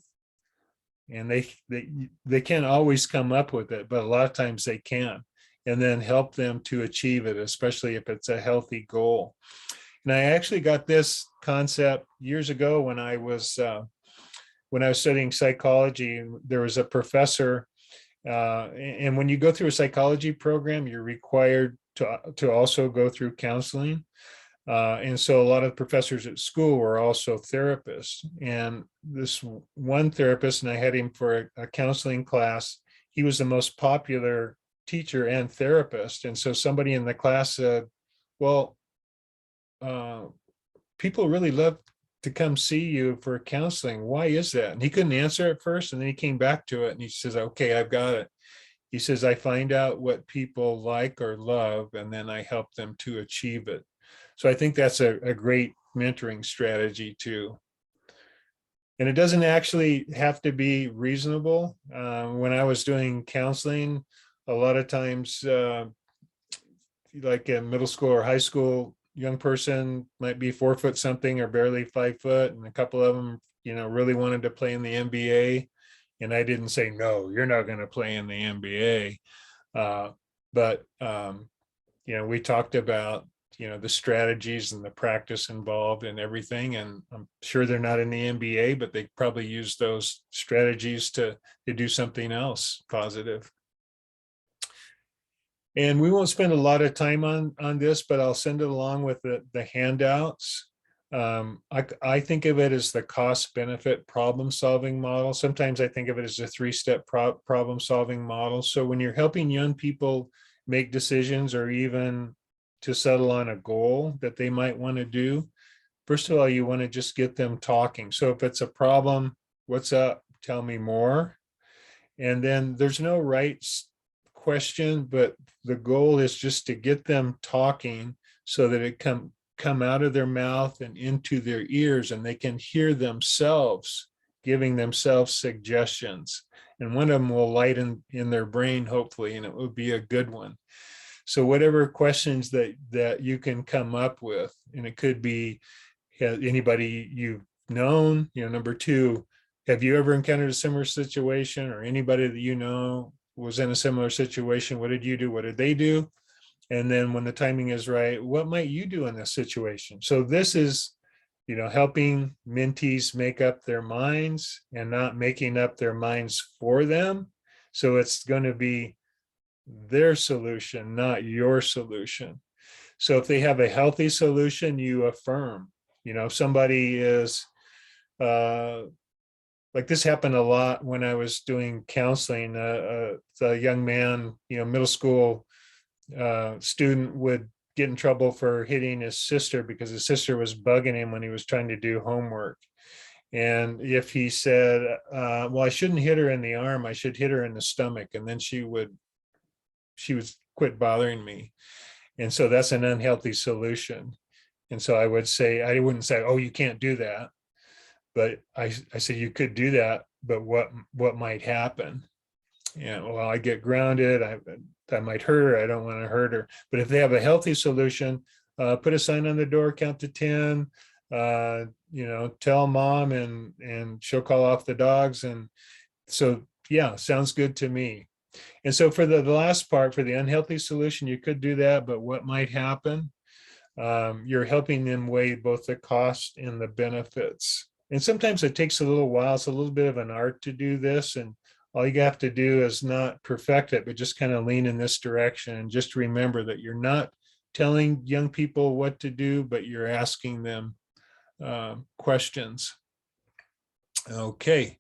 And they can't always come up with it, but a lot of times they can, and then help them to achieve it, especially if it's a healthy goal. And I actually got this concept years ago when I was studying psychology. There was a professor, and when you go through a psychology program, you're required to also go through counseling. And so a lot of professors at school were also therapists. And this one therapist, and I had him for a counseling class, he was the most popular teacher and therapist. And so somebody in the class said, well, people really love to come see you for counseling. Why is that? And he couldn't answer at first. And then he came back to it, and he says, okay, I've got it. He says, I find out what people like or love, and then I help them to achieve it. So I think that's a great mentoring strategy too. And it doesn't actually have to be reasonable. When I was doing counseling, a lot of times, like in middle school or high school, young person might be 4 foot something or barely 5 foot, and a couple of them, really wanted to play in the NBA. And I didn't say, no, you're not going to play in the NBA. But we talked about, the strategies and the practice involved and everything. And I'm sure they're not in the NBA, but they probably use those strategies to do something else positive. And we won't spend a lot of time on this, but I'll send it along with the handouts. I think of it as the cost benefit problem solving model. Sometimes I think of it as a 3-step problem solving model. So when you're helping young people make decisions, or even to settle on a goal that they might want to do, first of all, you want to just get them talking. So if it's a problem, what's up? Tell me more. And then there's no right question, but the goal is just to get them talking so that it come out of their mouth and into their ears, and they can hear themselves giving themselves suggestions. And one of them will light in their brain, hopefully, and it will be a good one. So whatever questions that you can come up with, and it could be anybody you've known, number 2, have you ever encountered a similar situation, or anybody that was in a similar situation? What did you do? What did they do? And then when the timing is right, what might you do in this situation? So this is, helping mentees make up their minds and not making up their minds for them. So it's going to be their solution, not your solution. So if they have a healthy solution, you affirm. If somebody is, like this happened a lot when I was doing counseling. A young man, middle school student would get in trouble for hitting his sister because his sister was bugging him when he was trying to do homework. And if he said, well, I shouldn't hit her in the arm, I should hit her in the stomach, and then she would quit bothering me. And so that's an unhealthy solution. And so I wouldn't say, oh, you can't do that. But I say you could do that, but what might happen? And well, I get grounded, I might hurt her, I don't want to hurt her. But if they have a healthy solution, put a sign on the door, count to 10, tell mom, and she'll call off the dogs. And so, yeah, sounds good to me. And so for the last part, for the unhealthy solution, you could do that, but what might happen? You're helping them weigh both the cost and the benefits. And sometimes it takes a little while. It's a little bit of an art to do this. And all you have to do is not perfect it, but just kind of lean in this direction. And just remember that you're not telling young people what to do, but you're asking them questions. Okay.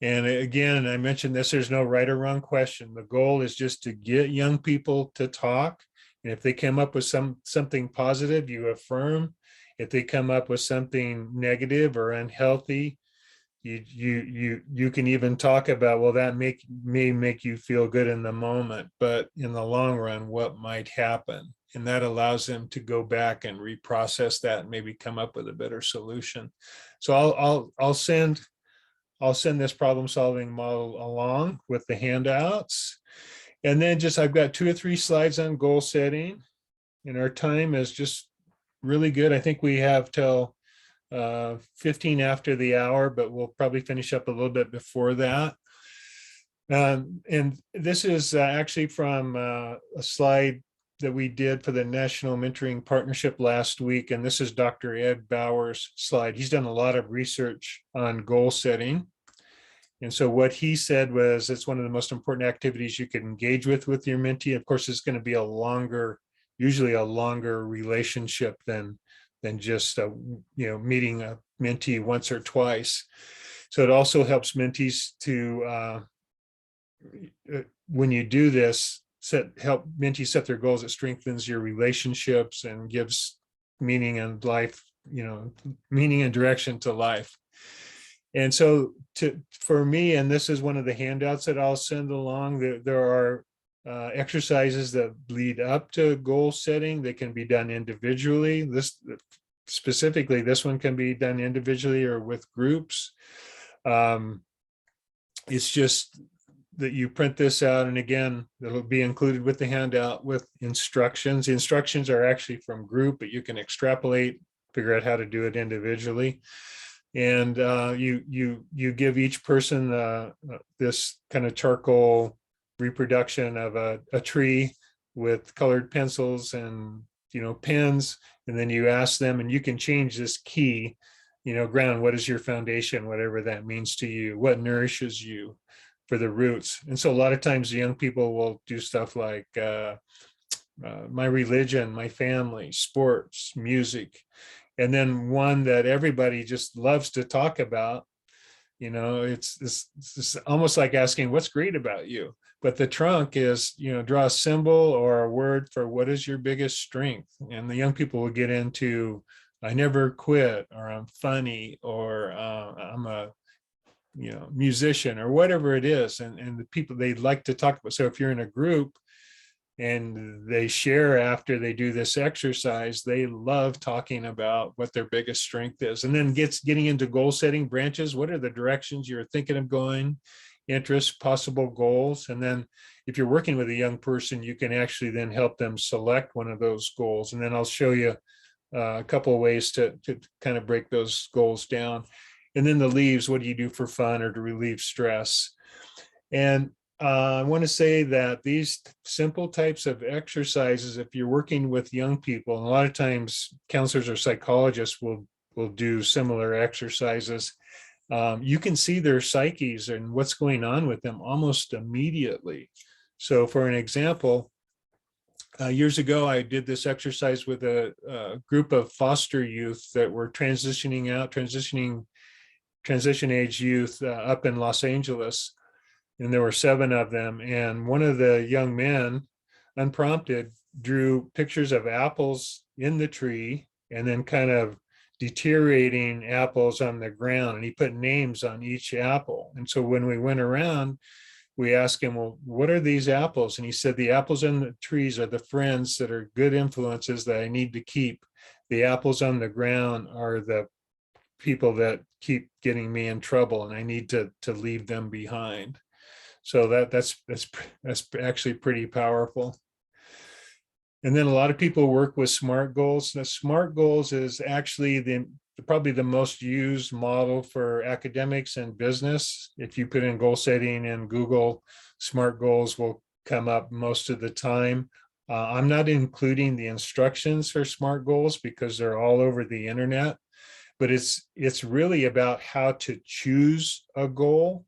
And again, I mentioned this, there's no right or wrong question. The goal is just to get young people to talk. And if they come up with something positive, you affirm. If they come up with something negative or unhealthy, you can even talk about, well, that may make you feel good in the moment, but in the long run, what might happen? And that allows them to go back and reprocess that and maybe come up with a better solution. So I'll send this problem solving model along with the handouts. And then I've got 2 or 3 slides on goal setting, and our time is just really good. I think we have till 15 after the hour, but we'll probably finish up a little bit before that. And this is actually from a slide that we did for the National Mentoring Partnership last week. And this is Dr. Ed Bauer's slide. He's done a lot of research on goal setting. And so what he said was, it's one of the most important activities you can engage with your mentee. Of course, it's going to be usually a longer relationship than just meeting a mentee once or twice. So it also helps mentees to when you do this, help mentees set their goals. It strengthens your relationships and gives meaning and life, meaning and direction to life. And so for me, and this is one of the handouts that I'll send along, there are exercises that lead up to goal setting. They can be done individually. Specifically, this one can be done individually or with groups. It's just that you print this out, and again, it'll be included with the handout with instructions. The instructions are actually from group, but you can extrapolate, figure out how to do it individually. And you give each person this kind of charcoal reproduction of a tree with colored pencils and pens, and then you ask them, and you can change this key, ground, what is your foundation, whatever that means to you, what nourishes you, for the roots. And so a lot of times the young people will do stuff like my religion, my family, sports, music. And then one that everybody just loves to talk about, it's almost like asking, what's great about you? But the trunk is, draw a symbol or a word for what is your biggest strength. And the young people will get into, I never quit, or I'm funny, or I'm a musician, or whatever it is. And the people they like to talk about. So if you're in a group and they share after they do this exercise, they love talking about what their biggest strength is. And then getting into goal setting branches. What are the directions you're thinking of going? Interests, possible goals. And then if you're working with a young person, you can actually then help them select one of those goals. And then I'll show you a couple of ways to kind of break those goals down. And then the leaves, what do you do for fun or to relieve stress? And I want to say that these simple types of exercises, if you're working with young people, and a lot of times counselors or psychologists will do similar exercises, you can see their psyches and what's going on with them almost immediately. So for an example, years ago, I did this exercise with a group of foster youth that were transitioning transition age youth up in Los Angeles, and there were 7 of them. And one of the young men, unprompted, drew pictures of apples in the tree and then kind of deteriorating apples on the ground. And he put names on each apple. And so when we went around, we asked him, well, what are these apples? And he said, the apples in the trees are the friends that are good influences that I need to keep. The apples on the ground are the people that keep getting me in trouble, and I need to leave them behind. So that's actually pretty powerful. And then a lot of people work with SMART goals. Now, SMART goals is actually probably the most used model for academics and business. If you put in goal setting in Google, SMART goals will come up most of the time. I'm not including the instructions for SMART goals because they're all over the internet, but it's really about how to choose a goal,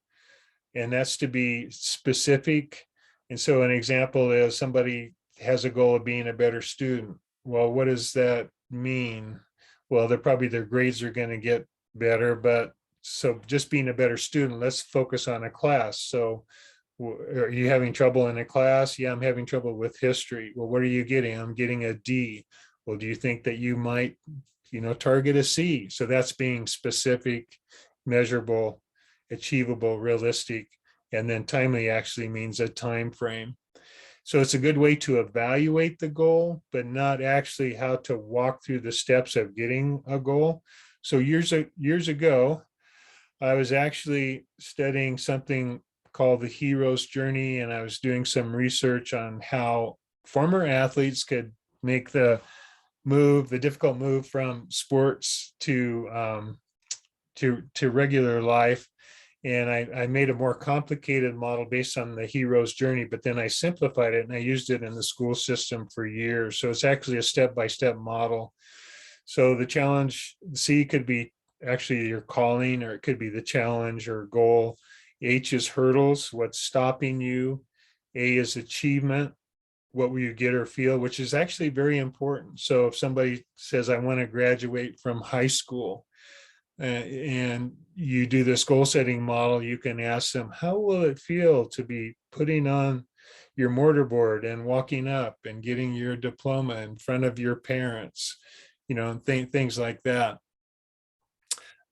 and that's to be specific. And so an example is somebody has a goal of being a better student. Well, what does that mean? Well, their grades are going to get better, but so just being a better student, let's focus on a class. So are you having trouble in a class? Yeah, I'm having trouble with history. Well, what are you getting? I'm getting a D. Well, do you think that you might, target a C? So that's being specific, measurable, achievable, realistic, and then timely actually means a time frame. So it's a good way to evaluate the goal, but not actually how to walk through the steps of getting a goal. So years ago, I was actually studying something called the hero's journey, and I was doing some research on how former athletes could make the difficult move from sports to regular life. And I made a more complicated model based on the hero's journey, but then I simplified it and I used it in the school system for years. So it's actually a step-by-step model. So the challenge, C could be actually your calling, or it could be the challenge or goal. H is hurdles, what's stopping you. A is achievement, what will you get or feel, which is actually very important. So if somebody says, I want to graduate from high school, and you do this goal setting model, you can ask them, how will it feel to be putting on your mortarboard and walking up and getting your diploma in front of your parents, and things like that.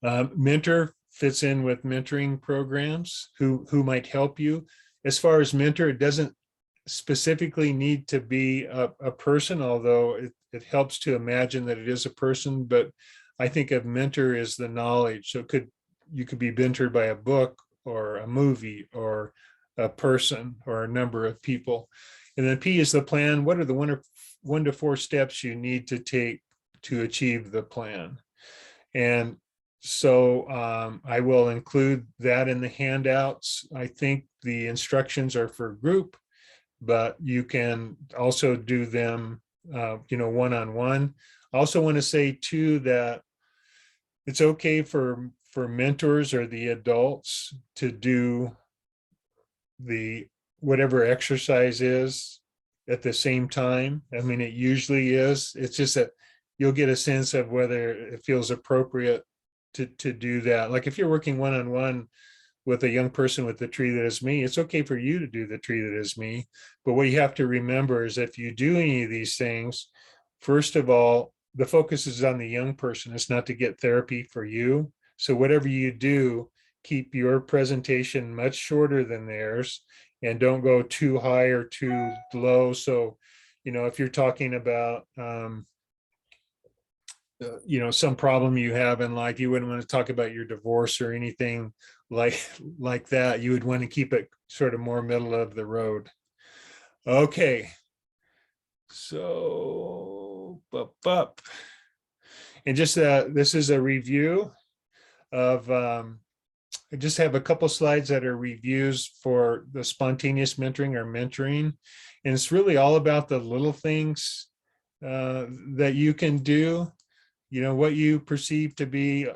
Mentor fits in with mentoring programs, who might help you. As far as mentor, it doesn't specifically need to be a person, although it helps to imagine that it is a person, but I think of mentor as the knowledge. So you could be mentored by a book or a movie or a person or a number of people. And then P is the plan. What are the 1 to 4 steps you need to take to achieve the plan? And so I will include that in the handouts. I think the instructions are for group, but you can also do them, one-on-one. I also want to say too that it's okay for mentors or the adults to do the whatever exercise is at the same time. I mean, it usually is. It's just that you'll get a sense of whether it feels appropriate to do that. Like if you're working one-on-one with a young person with the tree that is me, it's okay for you to do the tree that is me. But what you have to remember is if you do any of these things, first of all, the focus is on the young person. It's not to get therapy for you. So whatever you do, keep your presentation much shorter than theirs and don't go too high or too low. So, if you're talking about, some problem you have in life, you wouldn't want to talk about your divorce or anything like that. You would want to keep it sort of more middle of the road. Okay. So, and just this is a review of, I just have a couple slides that are reviews for the spontaneous mentoring or mentoring. And it's really all about the little things that you can do, what you perceive to be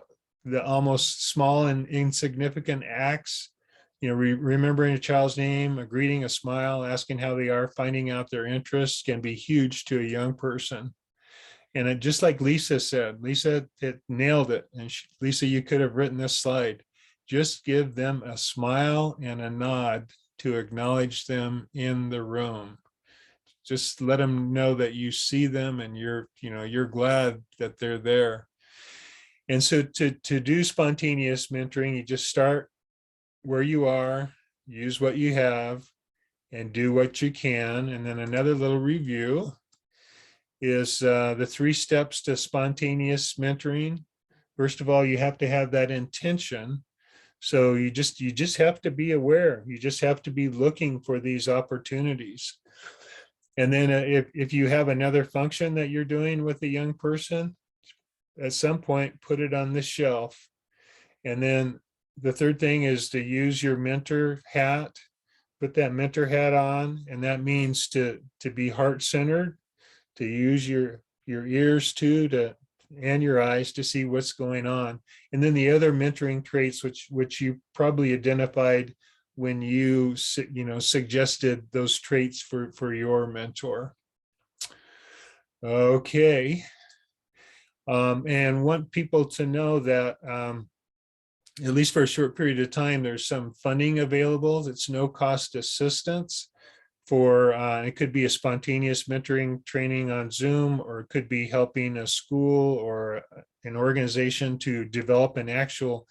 the almost small and insignificant acts, remembering a child's name, a greeting, a smile, asking how they are, finding out their interests can be huge to a young person. And just like Lisa said, Lisa it nailed it. And Lisa, you could have written this slide. Just give them a smile and a nod to acknowledge them in the room. Just let them know that you see them and you're glad that they're there. And so to do spontaneous mentoring, you just start where you are, use what you have, and do what you can. And then another little review is the 3 steps to spontaneous mentoring. First of all, you have to have that intention. So you just have to be aware. You just have to be looking for these opportunities. And then if you have another function that you're doing with a young person, at some point, put it on the shelf. And then the third thing is to use your mentor hat, put that mentor hat on, and that means to be heart-centered, to use your ears too, and your eyes to see what's going on. And then the other mentoring traits, which you probably identified when you suggested those traits for your mentor. Okay. And want people to know that at least for a short period of time, there's some funding available. It's no cost assistance for, it could be a spontaneous mentoring training on Zoom, or it could be helping a school or an organization to develop an actual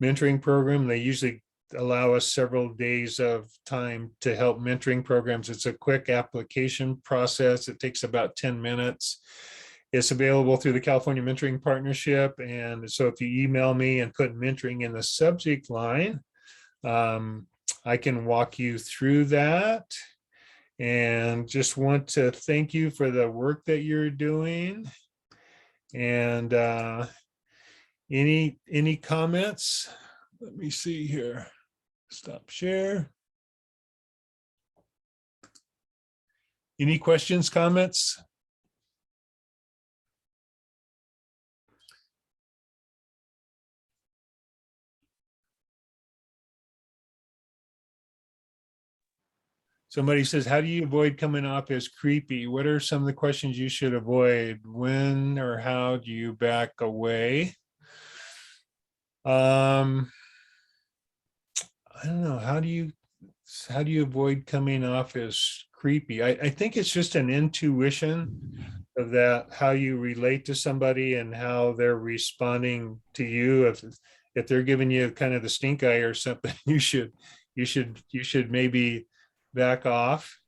mentoring program. They usually allow us several days of time to help mentoring programs. It's a quick application process. It takes about 10 minutes. It's available through the California Mentoring Partnership. And so if you email me and put mentoring in the subject line, I can walk you through that. And just want to thank you for the work that you're doing. And any comments? Let me see here. Stop share. Any questions, comments? Somebody says, how do you avoid coming off as creepy? What are some of the questions you should avoid? When or how do you back away? I don't know. How do you avoid coming off as creepy? I think it's just an intuition of that, how you relate to somebody and how they're responding to you. If they're giving you kind of the stink eye or something, you should maybe back off.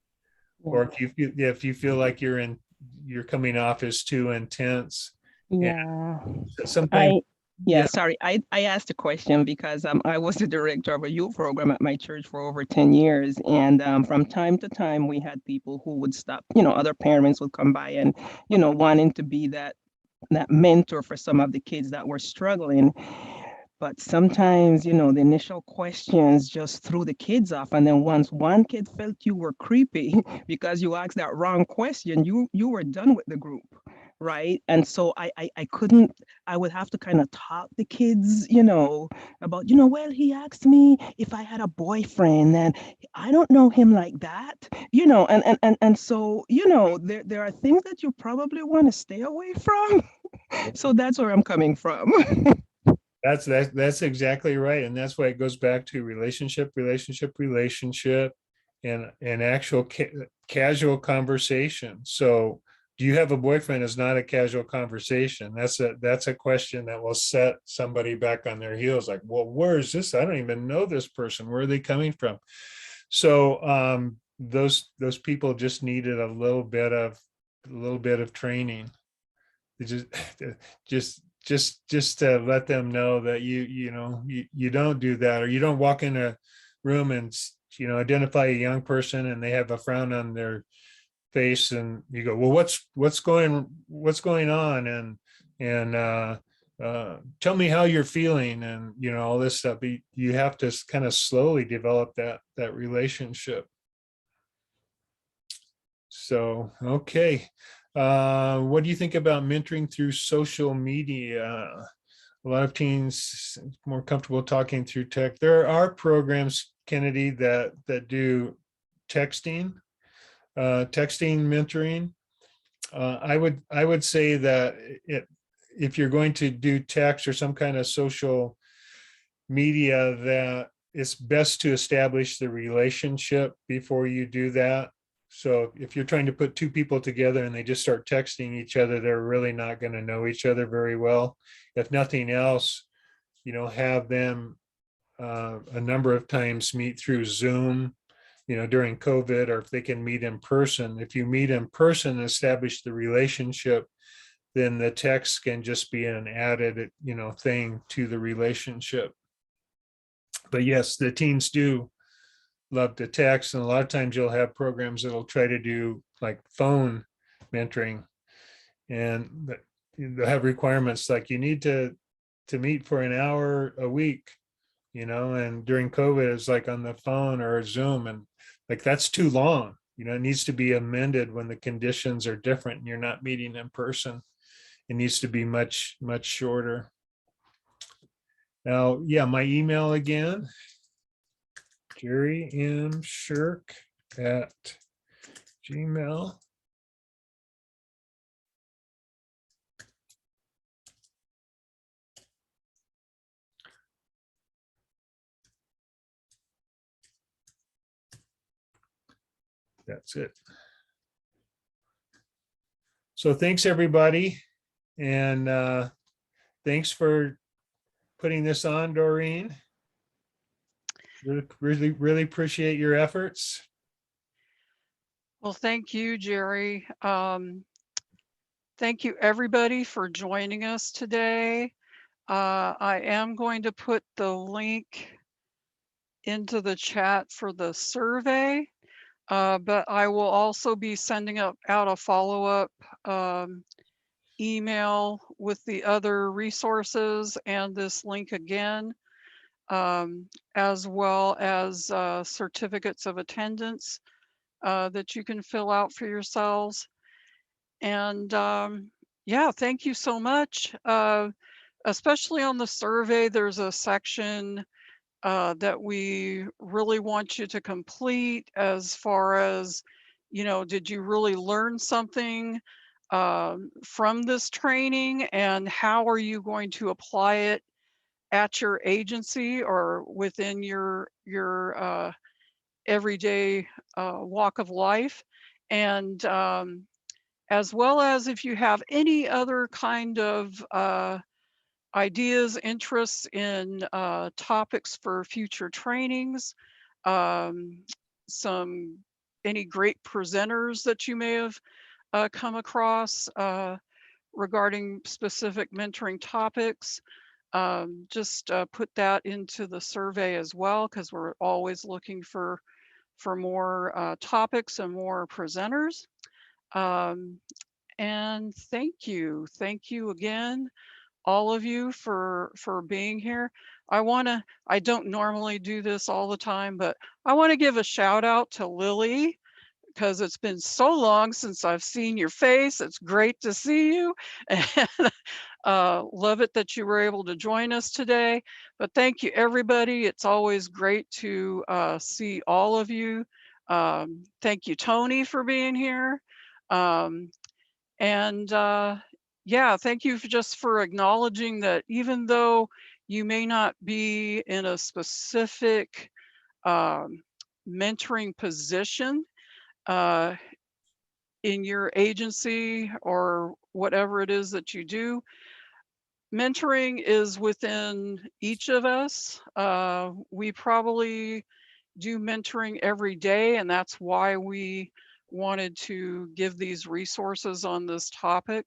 Or if you feel like you're coming off as too intense. Yeah. Sometimes. Yeah, sorry. I asked a question because I was the director of a youth program at my church for over 10 years. And from time to time, we had people who would stop, other parents would come by and, wanting to be that mentor for some of the kids that were struggling. But sometimes, the initial questions just threw the kids off. And then once one kid felt you were creepy because you asked that wrong question, you were done with the group. Right. And so I would have to kind of talk the kids, about, well, he asked me if I had a boyfriend and I don't know him like that, and so, there are things that you probably want to stay away from. So that's where I'm coming from. That's exactly right. And that's why it goes back to relationship, and actual casual conversation. So do you have a boyfriend is not a casual conversation. That's a question that will set somebody back on their heels. Like, well, where is this? I don't even know this person. Where are they coming from? So those people just needed a little bit of training. They just to let them know that you don't do that, or you don't walk in a room and identify a young person and they have a frown on their face and you go, well, what's going on, and tell me how you're feeling, and all this stuff. You have to kind of slowly develop that relationship. So okay. What do you think about mentoring through social media? A lot of teens more comfortable talking through tech. There are programs, Kennedy, that do texting mentoring. I would say that if you're going to do text or some kind of social media, that it's best to establish the relationship before you do that. So if you're trying to put two people together and they just start texting each other, they're really not going to know each other very well. If nothing else, have them a number of times meet through Zoom, during COVID, or if they can meet in person. If you meet in person, establish the relationship, then the text can just be an added, thing to the relationship. But yes, the teens do love to text, and a lot of times you'll have programs that'll try to do like phone mentoring, and they'll have requirements like you need to meet for an hour a week, and during COVID it's like on the phone or Zoom, and like that's too long. It needs to be amended when the conditions are different and you're not meeting in person. It needs to be much, much shorter. Now, yeah, my email again, Jerry M. Shirk at Gmail. That's it. So thanks, everybody. And thanks for putting this on, Doreen. Really appreciate your efforts. Well, thank you, Jerry. Thank you, everybody, for joining us today. I am going to put the link into the chat for the survey, but I will also be sending out a follow-up email with the other resources and this link again, as well as certificates of attendance that you can fill out for yourselves. And yeah, thank you so much. Especially on the survey, there's a section that we really want you to complete as far as, did you really learn something from this training, and how are you going to apply it at your agency or within your everyday walk of life. And as well as if you have any other kind of ideas, interests in topics for future trainings, any great presenters that you may have come across regarding specific mentoring topics, just put that into the survey as well, because we're always looking for more topics and more presenters. And thank you again, all of you, for being here. I don't normally do this all the time, but I want to give a shout out to Lily, because it's been so long since I've seen your face. It's great to see you. And love it that you were able to join us today. But thank you, everybody. It's always great to see all of you. Thank you, Tony, for being here. And yeah, thank you for acknowledging that even though you may not be in a specific mentoring position in your agency or whatever it is that you do, mentoring is within each of us. We probably do mentoring every day, and that's why we wanted to give these resources on this topic,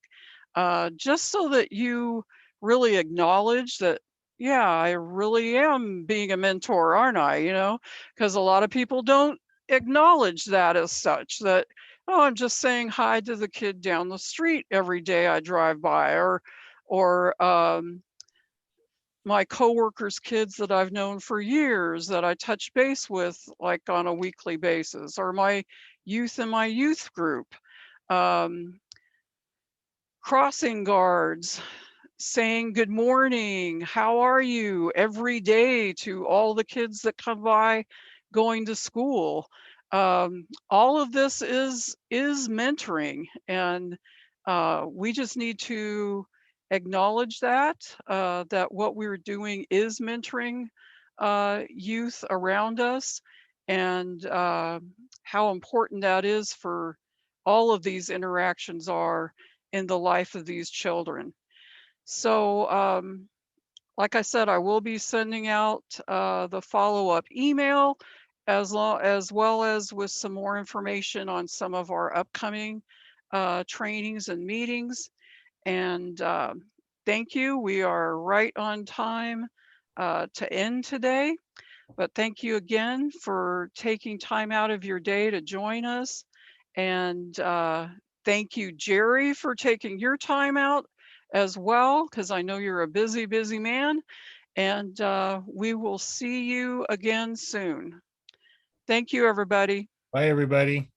just so that you really acknowledge that, yeah, I really am being a mentor, aren't I? Because a lot of people don't acknowledge that as such, that, oh, I'm just saying hi to the kid down the street every day I drive by, or my coworkers' kids that I've known for years that I touch base with like on a weekly basis, or my youth in my youth group. Crossing guards, saying good morning, how are you, every day to all the kids that come by going to school. All of this is mentoring, and We just need to acknowledge that, that what we're doing is mentoring youth around us, and how important that is for all of these interactions are in the life of these children. So, like I said, I will be sending out the follow-up email as well as with some more information on some of our upcoming trainings and meetings. And thank you. We are right on time to end today. But thank you again for taking time out of your day to join us. And thank you, Jerry, for taking your time out as well, because I know you're a busy, busy man. And we will see you again soon. Thank you, everybody. Bye, everybody.